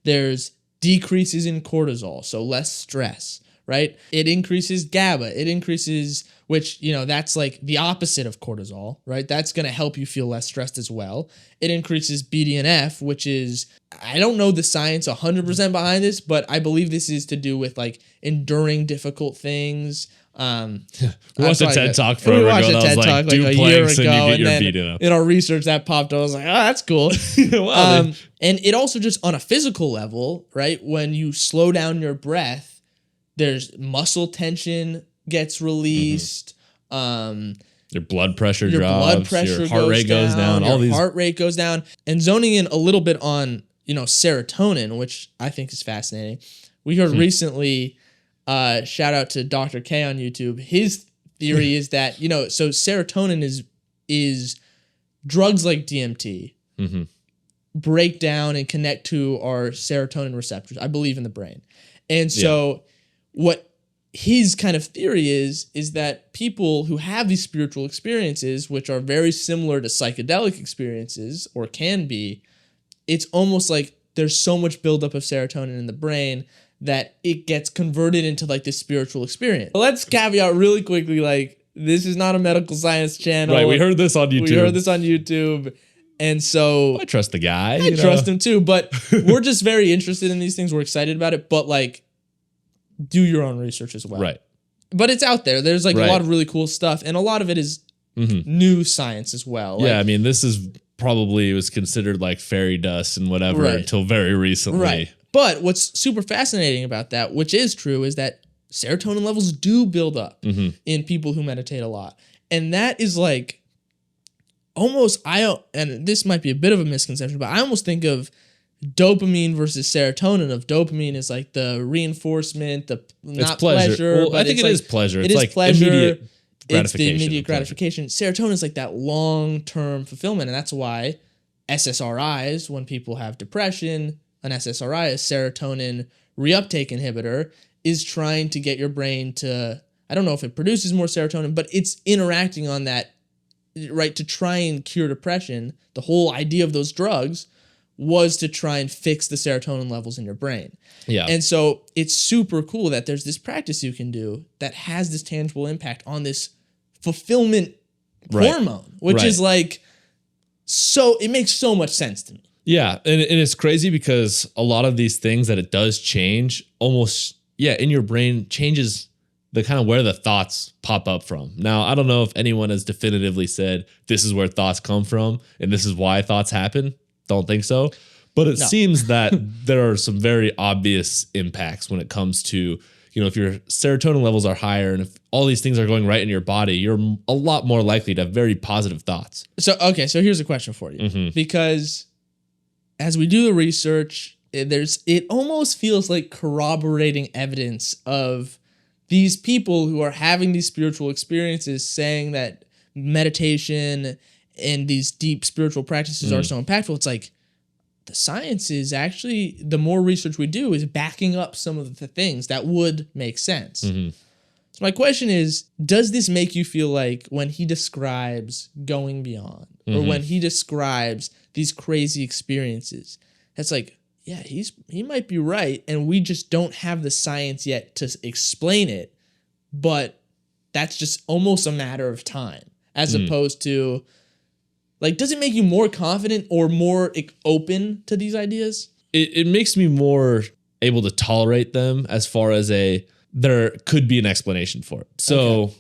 There's decreases in cortisol, so less stress, right? It increases GABA. It increases, which, that's like the opposite of cortisol, right? That's going to help you feel less stressed as well. It increases BDNF, which is, I don't know the science 100% behind this, but I believe this is to do with like enduring difficult things. We watched a TED Talk forever ago. We watched a TED Talk like a year ago, and then in our research that popped up. I was like, oh, that's cool. And it also just on a physical level, right? When you slow down your breath, there's muscle tension gets released. Your blood pressure drops. Your heart rate goes down. Your heart rate goes down. And zoning in a little bit on serotonin, which I think is fascinating. We heard recently. Shout out to Dr. K on YouTube. His theory is that, so serotonin is drugs like DMT break down and connect to our serotonin receptors, I believe, in the brain. And so what his kind of theory is that people who have these spiritual experiences, which are very similar to psychedelic experiences or can be, it's almost like there's so much buildup of serotonin in the brain that it gets converted into like this spiritual experience. Let's caveat really quickly, like This is not a medical science channel. Right. We heard this on YouTube. And so I trust the guy. I trust him too. But we're just very interested in these things. We're excited about it. But like, do your own research as well. Right. But it's out there. There's like a lot of really cool stuff. And a lot of it is new science as well. Yeah. Like, I mean, this is probably was considered like fairy dust and whatever until very recently. Right. But what's super fascinating about that, which is true, is that serotonin levels do build up in people who meditate a lot. And that is like almost, and this might be a bit of a misconception, but I almost think of dopamine versus serotonin. Of dopamine is like the reinforcement, not pleasure. Well, but I think it is pleasure. It's like pleasure. Immediate gratification. It's the immediate gratification. Serotonin is like that long-term fulfillment. And that's why SSRIs, when people have depression, an SSRI, a serotonin reuptake inhibitor, is trying to get your brain to, I don't know if it produces more serotonin, but it's interacting on that, right, to try and cure depression. The whole idea of those drugs was to try and fix the serotonin levels in your brain. Yeah. And so it's super cool that there's this practice you can do that has this tangible impact on this fulfillment hormone, which is like, so it makes so much sense to me. Yeah. And it's crazy because a lot of these things that it does change almost, in your brain changes the kind of where the thoughts pop up from. Now, I don't know if anyone has definitively said this is where thoughts come from and this is why thoughts happen. Don't think so. But it seems that there are some very obvious impacts when it comes to, if your serotonin levels are higher and if all these things are going right in your body, you're a lot more likely to have very positive thoughts. So here's a question for you. Because as we do the research, it almost feels like corroborating evidence of these people who are having these spiritual experiences saying that meditation and these deep spiritual practices are so impactful. It's like the science is actually, the more research we do, is backing up some of the things that would make sense. So my question is, does this make you feel like when he describes going beyond or when he describes these crazy experiences, it's like, yeah, he might be right, and we just don't have the science yet to explain it, but that's just almost a matter of time, as opposed to, like, does it make you more confident or more open to these ideas? It makes me more able to tolerate them as far as there could be an explanation for it. So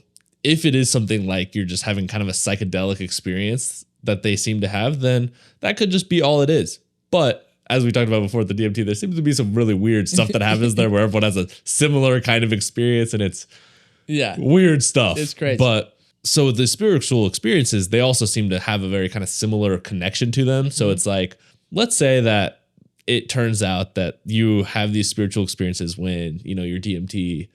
if it is something like you're just having kind of a psychedelic experience that they seem to have, then that could just be all it is. But as we talked about before at the DMT, there seems to be some really weird stuff that happens there where everyone has a similar kind of experience and it's weird stuff. It's crazy. But so the spiritual experiences, they also seem to have a very kind of similar connection to them. So it's like, let's say that it turns out that you have these spiritual experiences when, your DMT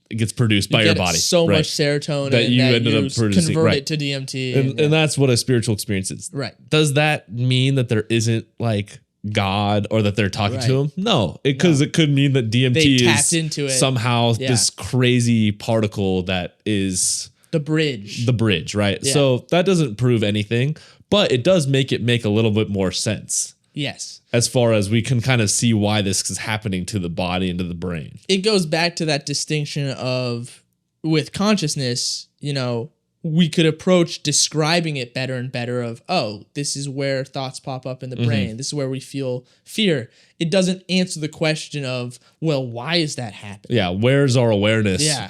gets produced by your body. So much serotonin that you ended up producing. Convert it to DMT. And that's what a spiritual experience is. Right. Does that mean that there isn't like God or that they're talking to him? No, because it could mean that DMT tapped into it. Somehow this crazy particle that is the bridge. Right? Yeah. So that doesn't prove anything, but it does make it make a little bit more sense. Yes. As far as we can kind of see why this is happening to the body and to the brain. It goes back to that distinction of, with consciousness, we could approach describing it better and better of, this is where thoughts pop up in the brain. This is where we feel fear. It doesn't answer the question of, well, why is that happening? Yeah. Where's our awareness? Yeah.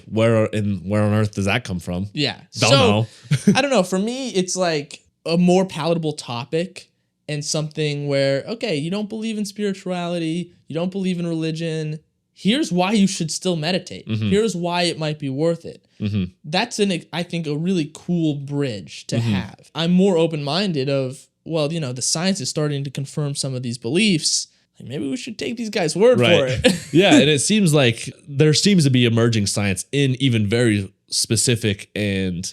Where on earth does that come from? Yeah. Don't know. I don't know. For me, it's like a more palatable topic and something where, okay, you don't believe in spirituality. You don't believe in religion. Here's why you should still meditate. Here's why it might be worth it. That's I think a really cool bridge to have. I'm more open-minded of, well, the science is starting to confirm some of these beliefs. Like, maybe we should take these guys' word for it. Yeah, and it seems like there seems to be emerging science in even very specific and,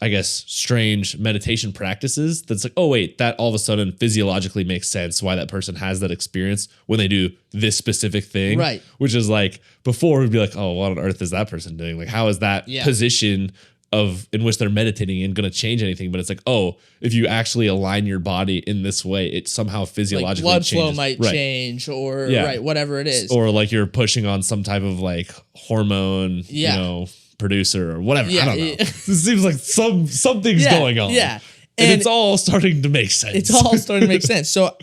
I guess, strange meditation practices that's like, oh wait, that all of a sudden physiologically makes sense why that person has that experience when they do this specific thing. Right. Which is like, before we'd be like, oh, what on earth is that person doing? Like, how is that position in which they're meditating in going to change anything? But it's like, oh, if you actually align your body in this way, it somehow physiologically blood changes. flow might change or whatever it is. Or like you're pushing on some type of like hormone, producer or whatever. I don't know. It seems like something's going on. Yeah. And it's all starting to make sense. It's all starting to make sense. So,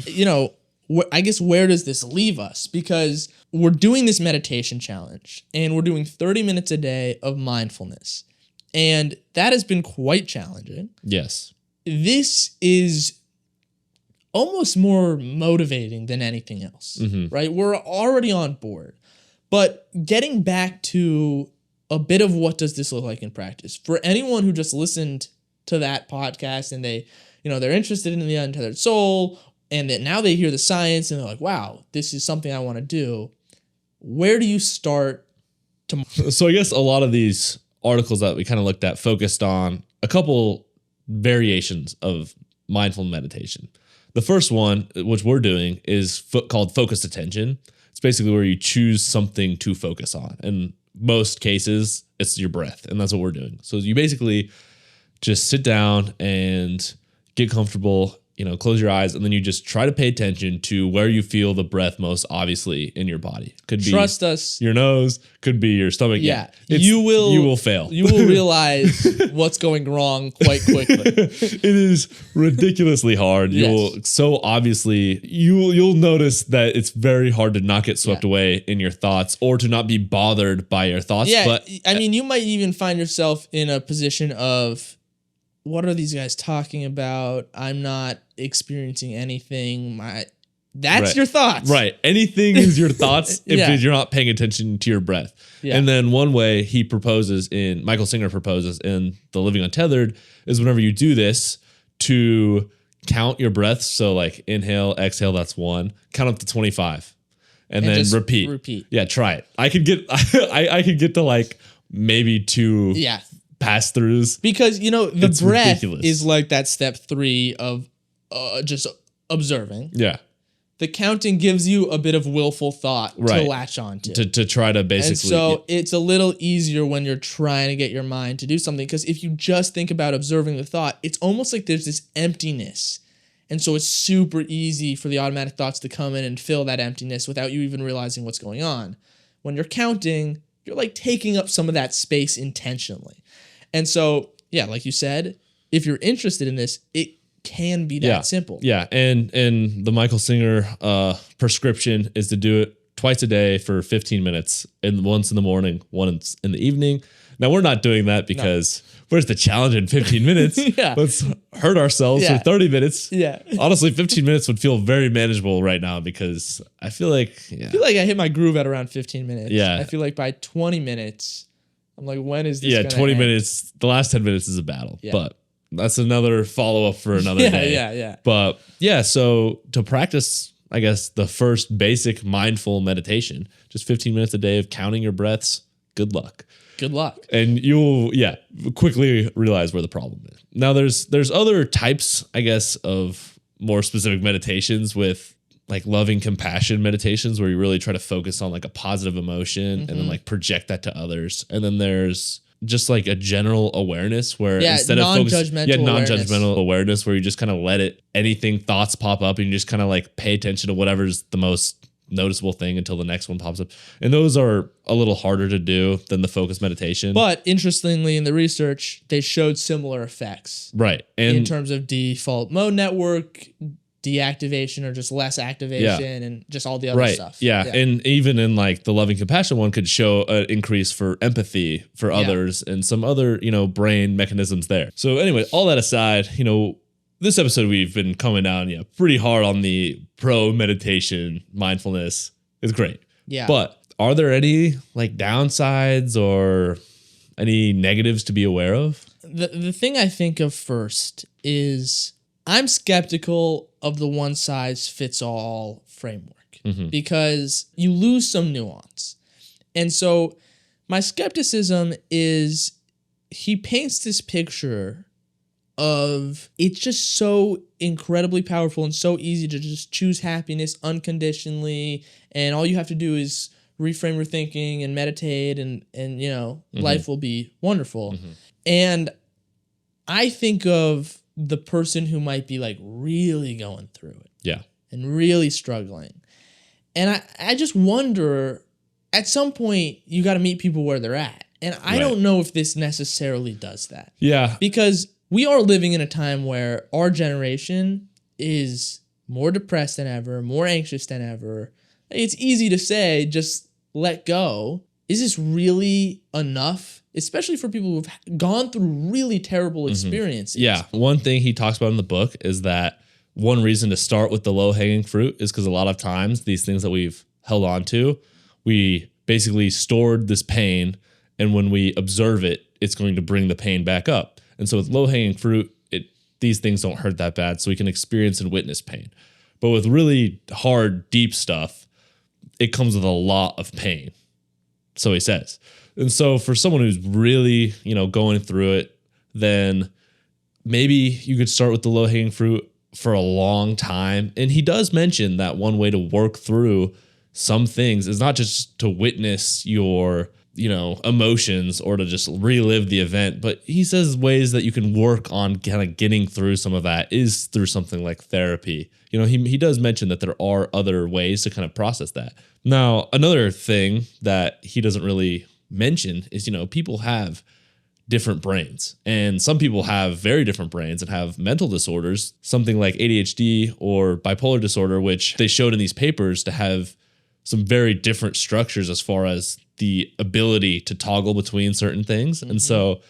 I guess where does this leave us? Because we're doing this meditation challenge and we're doing 30 minutes a day of mindfulness. And that has been quite challenging. Yes. This is almost more motivating than anything else, right? We're already on board. But getting back to a bit of what does this look like in practice, for anyone who just listened to that podcast and they're interested in the untethered soul, and that now they hear the science and they're like, wow, this is something I want to do. Where do you start to? So I guess a lot of these articles that we kind of looked at focused on a couple variations of mindful meditation. The first one, which we're doing, is called focused attention. It's basically where you choose something to focus on. In most cases, it's your breath, and that's what we're doing. So you basically just sit down and get comfortable, close your eyes, and then you just try to pay attention to where you feel the breath most obviously in your body. Could be Trust us. Your nose, could be your stomach. Yeah. You will fail. You will realize what's going wrong quite quickly. It is ridiculously hard. Yes. You'll notice that it's very hard to not get swept away in your thoughts or to not be bothered by your thoughts. Yeah. But you might even find yourself in a position of, what are these guys talking about? I'm not experiencing anything. That's your thoughts. Right. Anything is your thoughts if you're not paying attention to your breath. Yeah. And then one way Michael Singer proposes in the Living Untethered is whenever you do this to count your breaths. So like inhale, exhale, that's 1. Count up to 25. And then repeat. Yeah, try it. I could get to like maybe 2 pass throughs. Because, the breath is like that step 3 of just observing. Yeah. The counting gives you a bit of willful thought to latch onto. To try to basically. And so it's a little easier when you're trying to get your mind to do something. Because if you just think about observing the thought, it's almost like there's this emptiness. And so it's super easy for the automatic thoughts to come in and fill that emptiness without you even realizing what's going on. When you're counting, you're like taking up some of that space intentionally. And so, like you said, if you're interested in this, it can be that simple. Yeah. And the Michael Singer prescription is to do it twice a day for 15 minutes, and once in the morning, once in the evening. Now, we're not doing that because where's the challenge in 15 minutes? Let's hurt ourselves for 30 minutes. Yeah. Honestly, 15 minutes would feel very manageable right now because I feel like I hit my groove at around 15 minutes. Yeah. I feel like by 20 minutes, I'm like, when is this? 20 minutes. The last 10 minutes is a battle, but that's another follow-up for another day. Yeah. But so to practice, I guess, the first basic mindful meditation, just 15 minutes a day of counting your breaths, good luck. Good luck. And you'll, quickly realize where the problem is. Now, there's other types, I guess, of more specific meditations with like loving compassion meditations where you really try to focus on like a positive emotion and then like project that to others. And then there's just like a general awareness where instead of non-judgmental awareness where you just kind of let thoughts pop up and you just kind of like pay attention to whatever's the most noticeable thing until the next one pops up. And those are a little harder to do than the focused meditation. But interestingly, in the research, they showed similar effects. Right. And in terms of default mode network, deactivation or just less activation and just all the other stuff. Yeah. And even in like the loving compassion one could show an increase for empathy for others and some other, brain mechanisms there. So anyway, all that aside, this episode we've been coming down pretty hard on the pro meditation mindfulness. It's great. Yeah. But are there any like downsides or any negatives to be aware of? The thing I think of first is I'm skeptical of the one-size-fits-all framework because you lose some nuance. And so my skepticism is he paints this picture of it's just so incredibly powerful and so easy to just choose happiness unconditionally, and all you have to do is reframe your thinking and meditate and life will be wonderful. And I think of the person who might be like really going through it. Yeah. And really struggling. And I just wonder, at some point, you got to meet people where they're at. And I don't know if this necessarily does that. Yeah. Because we are living in a time where our generation is more depressed than ever, more anxious than ever. It's easy to say, just let go. Is this really enough? Especially for people who've gone through really terrible experiences. Yeah. One thing he talks about in the book is that one reason to start with the low-hanging fruit is because a lot of times these things that we've held on to, we basically stored this pain, and when we observe it, it's going to bring the pain back up. And so with low-hanging fruit, these things don't hurt that bad, so we can experience and witness pain. But with really hard, deep stuff, it comes with a lot of pain. So he says. And so for someone who's really, going through it, then maybe you could start with the low-hanging fruit for a long time. And he does mention that one way to work through some things is not just to witness your emotions or to just relive the event, but he says ways that you can work on kind of getting through some of that is through something like therapy. He does mention that there are other ways to kind of process that. Now, another thing that he doesn't really mention is, people have different brains, and some people have very different brains and have mental disorders, something like ADHD or bipolar disorder, which they showed in these papers to have some very different structures as far as the ability to toggle between certain things. And so,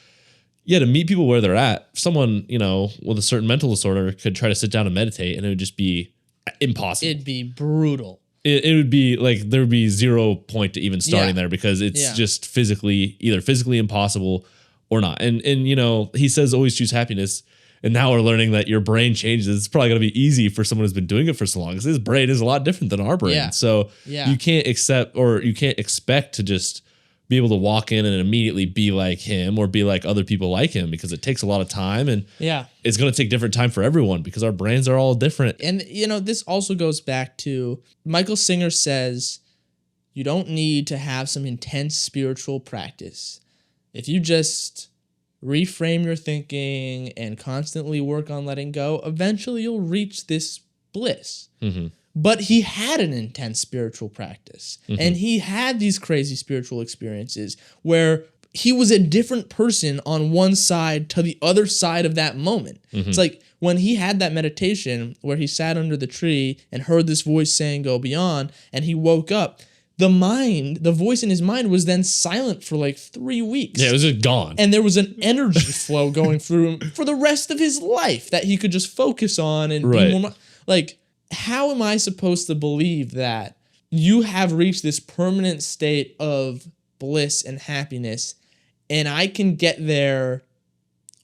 to meet people where they're at, someone, with a certain mental disorder could try to sit down and meditate, and it would just be impossible. It'd be brutal. It would be like there would be 0 point to even starting there because it's just either physically impossible or not. And he says always choose happiness. And now we're learning that your brain changes. It's probably going to be easy for someone who's been doing it for so long because his brain is a lot different than our brain. Yeah. So you can't expect to just be able to walk in and immediately be like him or be like other people like him, because it takes a lot of time, and it's going to take different time for everyone because our brains are all different. And, this also goes back to Michael Singer says you don't need to have some intense spiritual practice. If you just reframe your thinking and constantly work on letting go, eventually you'll reach this bliss. But he had an intense spiritual practice, and he had these crazy spiritual experiences where he was a different person on one side to the other side of that moment. It's like when he had that meditation where he sat under the tree and heard this voice saying, go beyond, and he woke up, the voice in his mind was then silent for like 3 weeks. Yeah, it was just gone. And there was an energy flow going through him for the rest of his life that he could just focus on and be more, like, how am I supposed to believe that you have reached this permanent state of bliss and happiness and I can get there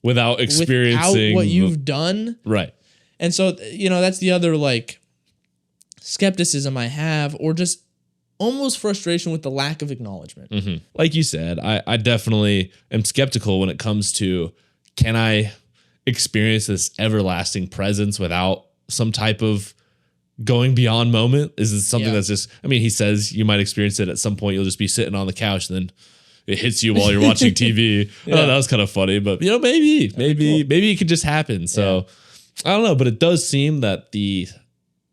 without experiencing what you've done? Right. And so, that's the other like skepticism I have, or just almost frustration with the lack of acknowledgement. Like you said, I definitely am skeptical when it comes to, can I experience this everlasting presence without some type of going beyond moment? Is it something that's just, he says you might experience it at some point. You'll just be sitting on the couch and then it hits you while you're watching TV. Oh, that was kind of funny, but maybe it could just happen. So I don't know, but it does seem that the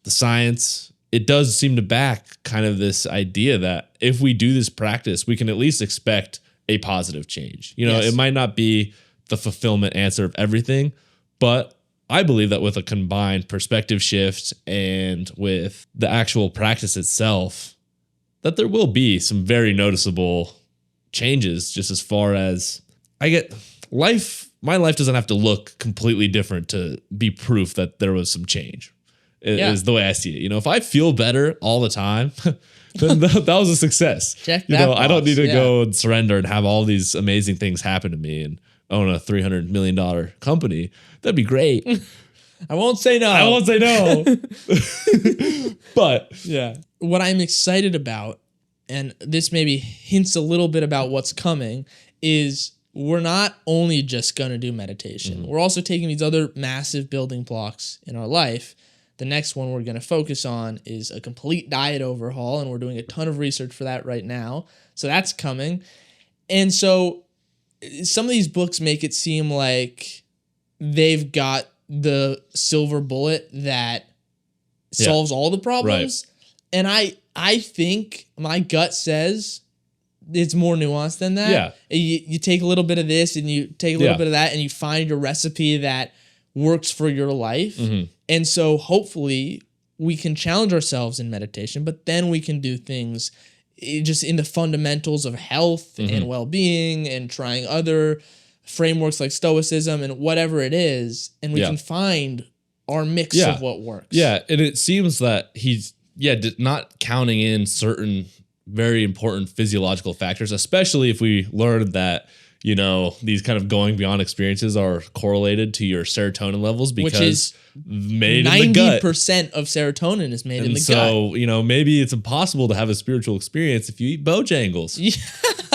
science, it does seem to back kind of this idea that if we do this practice, we can at least expect a positive change. It might not be the fulfillment answer of everything, but I believe that with a combined perspective shift and with the actual practice itself, that there will be some very noticeable changes, just as far as life. My life doesn't have to look completely different to be proof that there was some change. Is the way I see it. If I feel better all the time, then that was a success. Check that box. I don't need to go and surrender and have all these amazing things happen to me and own a $300 million company. That'd be great. I won't say no. But what I'm excited about, and this maybe hints a little bit about what's coming, is we're not only just going to do meditation. We're also taking these other massive building blocks in our life. The next one we're going to focus on is a complete diet overhaul, and we're doing a ton of research for that right now. So that's coming. And so some of these books make it seem like they've got the silver bullet that solves all the problems. Right. And I think my gut says it's more nuanced than that. Yeah. You take a little bit of this and you take a little bit of that and you find a recipe that works for your life. Mm-hmm. And so hopefully we can challenge ourselves in meditation, but then we can do things just in the fundamentals of health and well-being and trying other frameworks like Stoicism and whatever it is. And we can find our mix of what works. Yeah. And it seems that he's, not counting in certain very important physiological factors, especially if we learn that, these kind of going beyond experiences are correlated to your serotonin levels, because which is made in the gut. 90% of serotonin is made in the gut. So, maybe it's impossible to have a spiritual experience if you eat Bojangles. Yeah.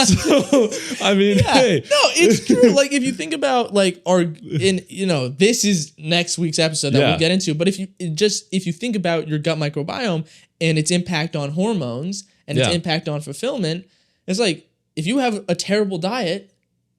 So, I mean, hey. No, it's true. Like, if you think about, like, this is next week's episode that we'll get into, but if you think about your gut microbiome and its impact on hormones and its impact on fulfillment, it's like, if you have a terrible diet,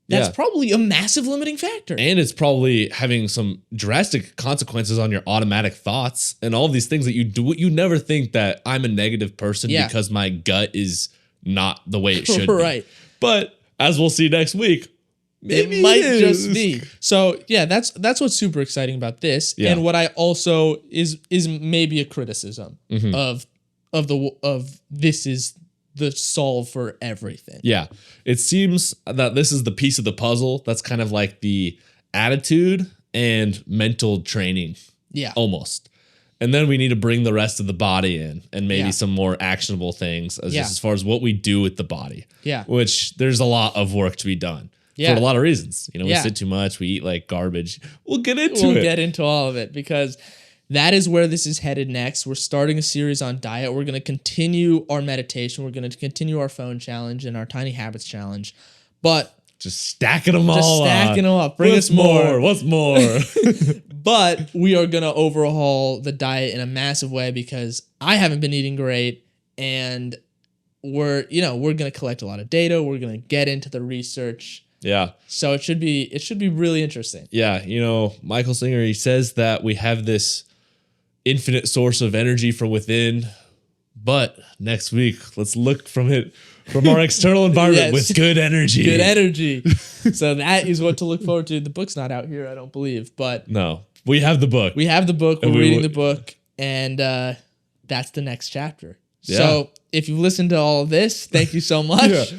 that's probably a massive limiting factor. And it's probably having some drastic consequences on your automatic thoughts and all these things that you do. You never think that I'm a negative person because my gut is not the way it should right. be. But as we'll see next week, maybe it might just be. So that's what's super exciting about this. Yeah. And what I also is maybe a criticism of this is the solve for everything. Yeah. It seems that this is the piece of the puzzle that's kind of like the attitude and mental training. Yeah. Almost. And then we need to bring the rest of the body in and maybe some more actionable things as far as what we do with the body. Yeah. Which there's a lot of work to be done for a lot of reasons. We sit too much, we eat like garbage. We'll get into it. We'll get into all of it because that is where this is headed next. We're starting a series on diet. We're going to continue our meditation. We're going to continue our phone challenge and our tiny habits challenge. But just stacking them all up. Bring us more. What's more? But we are going to overhaul the diet in a massive way because I haven't been eating great, and we're going to collect a lot of data. We're going to get into the research. Yeah. So it should be really interesting. Yeah, Michael Singer, he says that we have this infinite source of energy from within, but next week let's look from our external environment with good energy. Good energy. So that is what to look forward to. The book's not out here, I don't believe, but no, we have the book. We're reading the book, and that's the next chapter. Yeah. So if you've listened to all of this, thank you so much.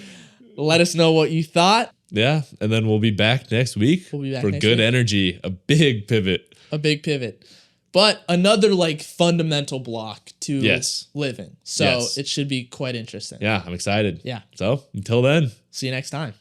Let us know what you thought. Yeah, and then we'll be back next week for good energy. A big pivot. But another fundamental block to living. So it should be quite interesting. Yeah, I'm excited. Yeah. So until then. See you next time.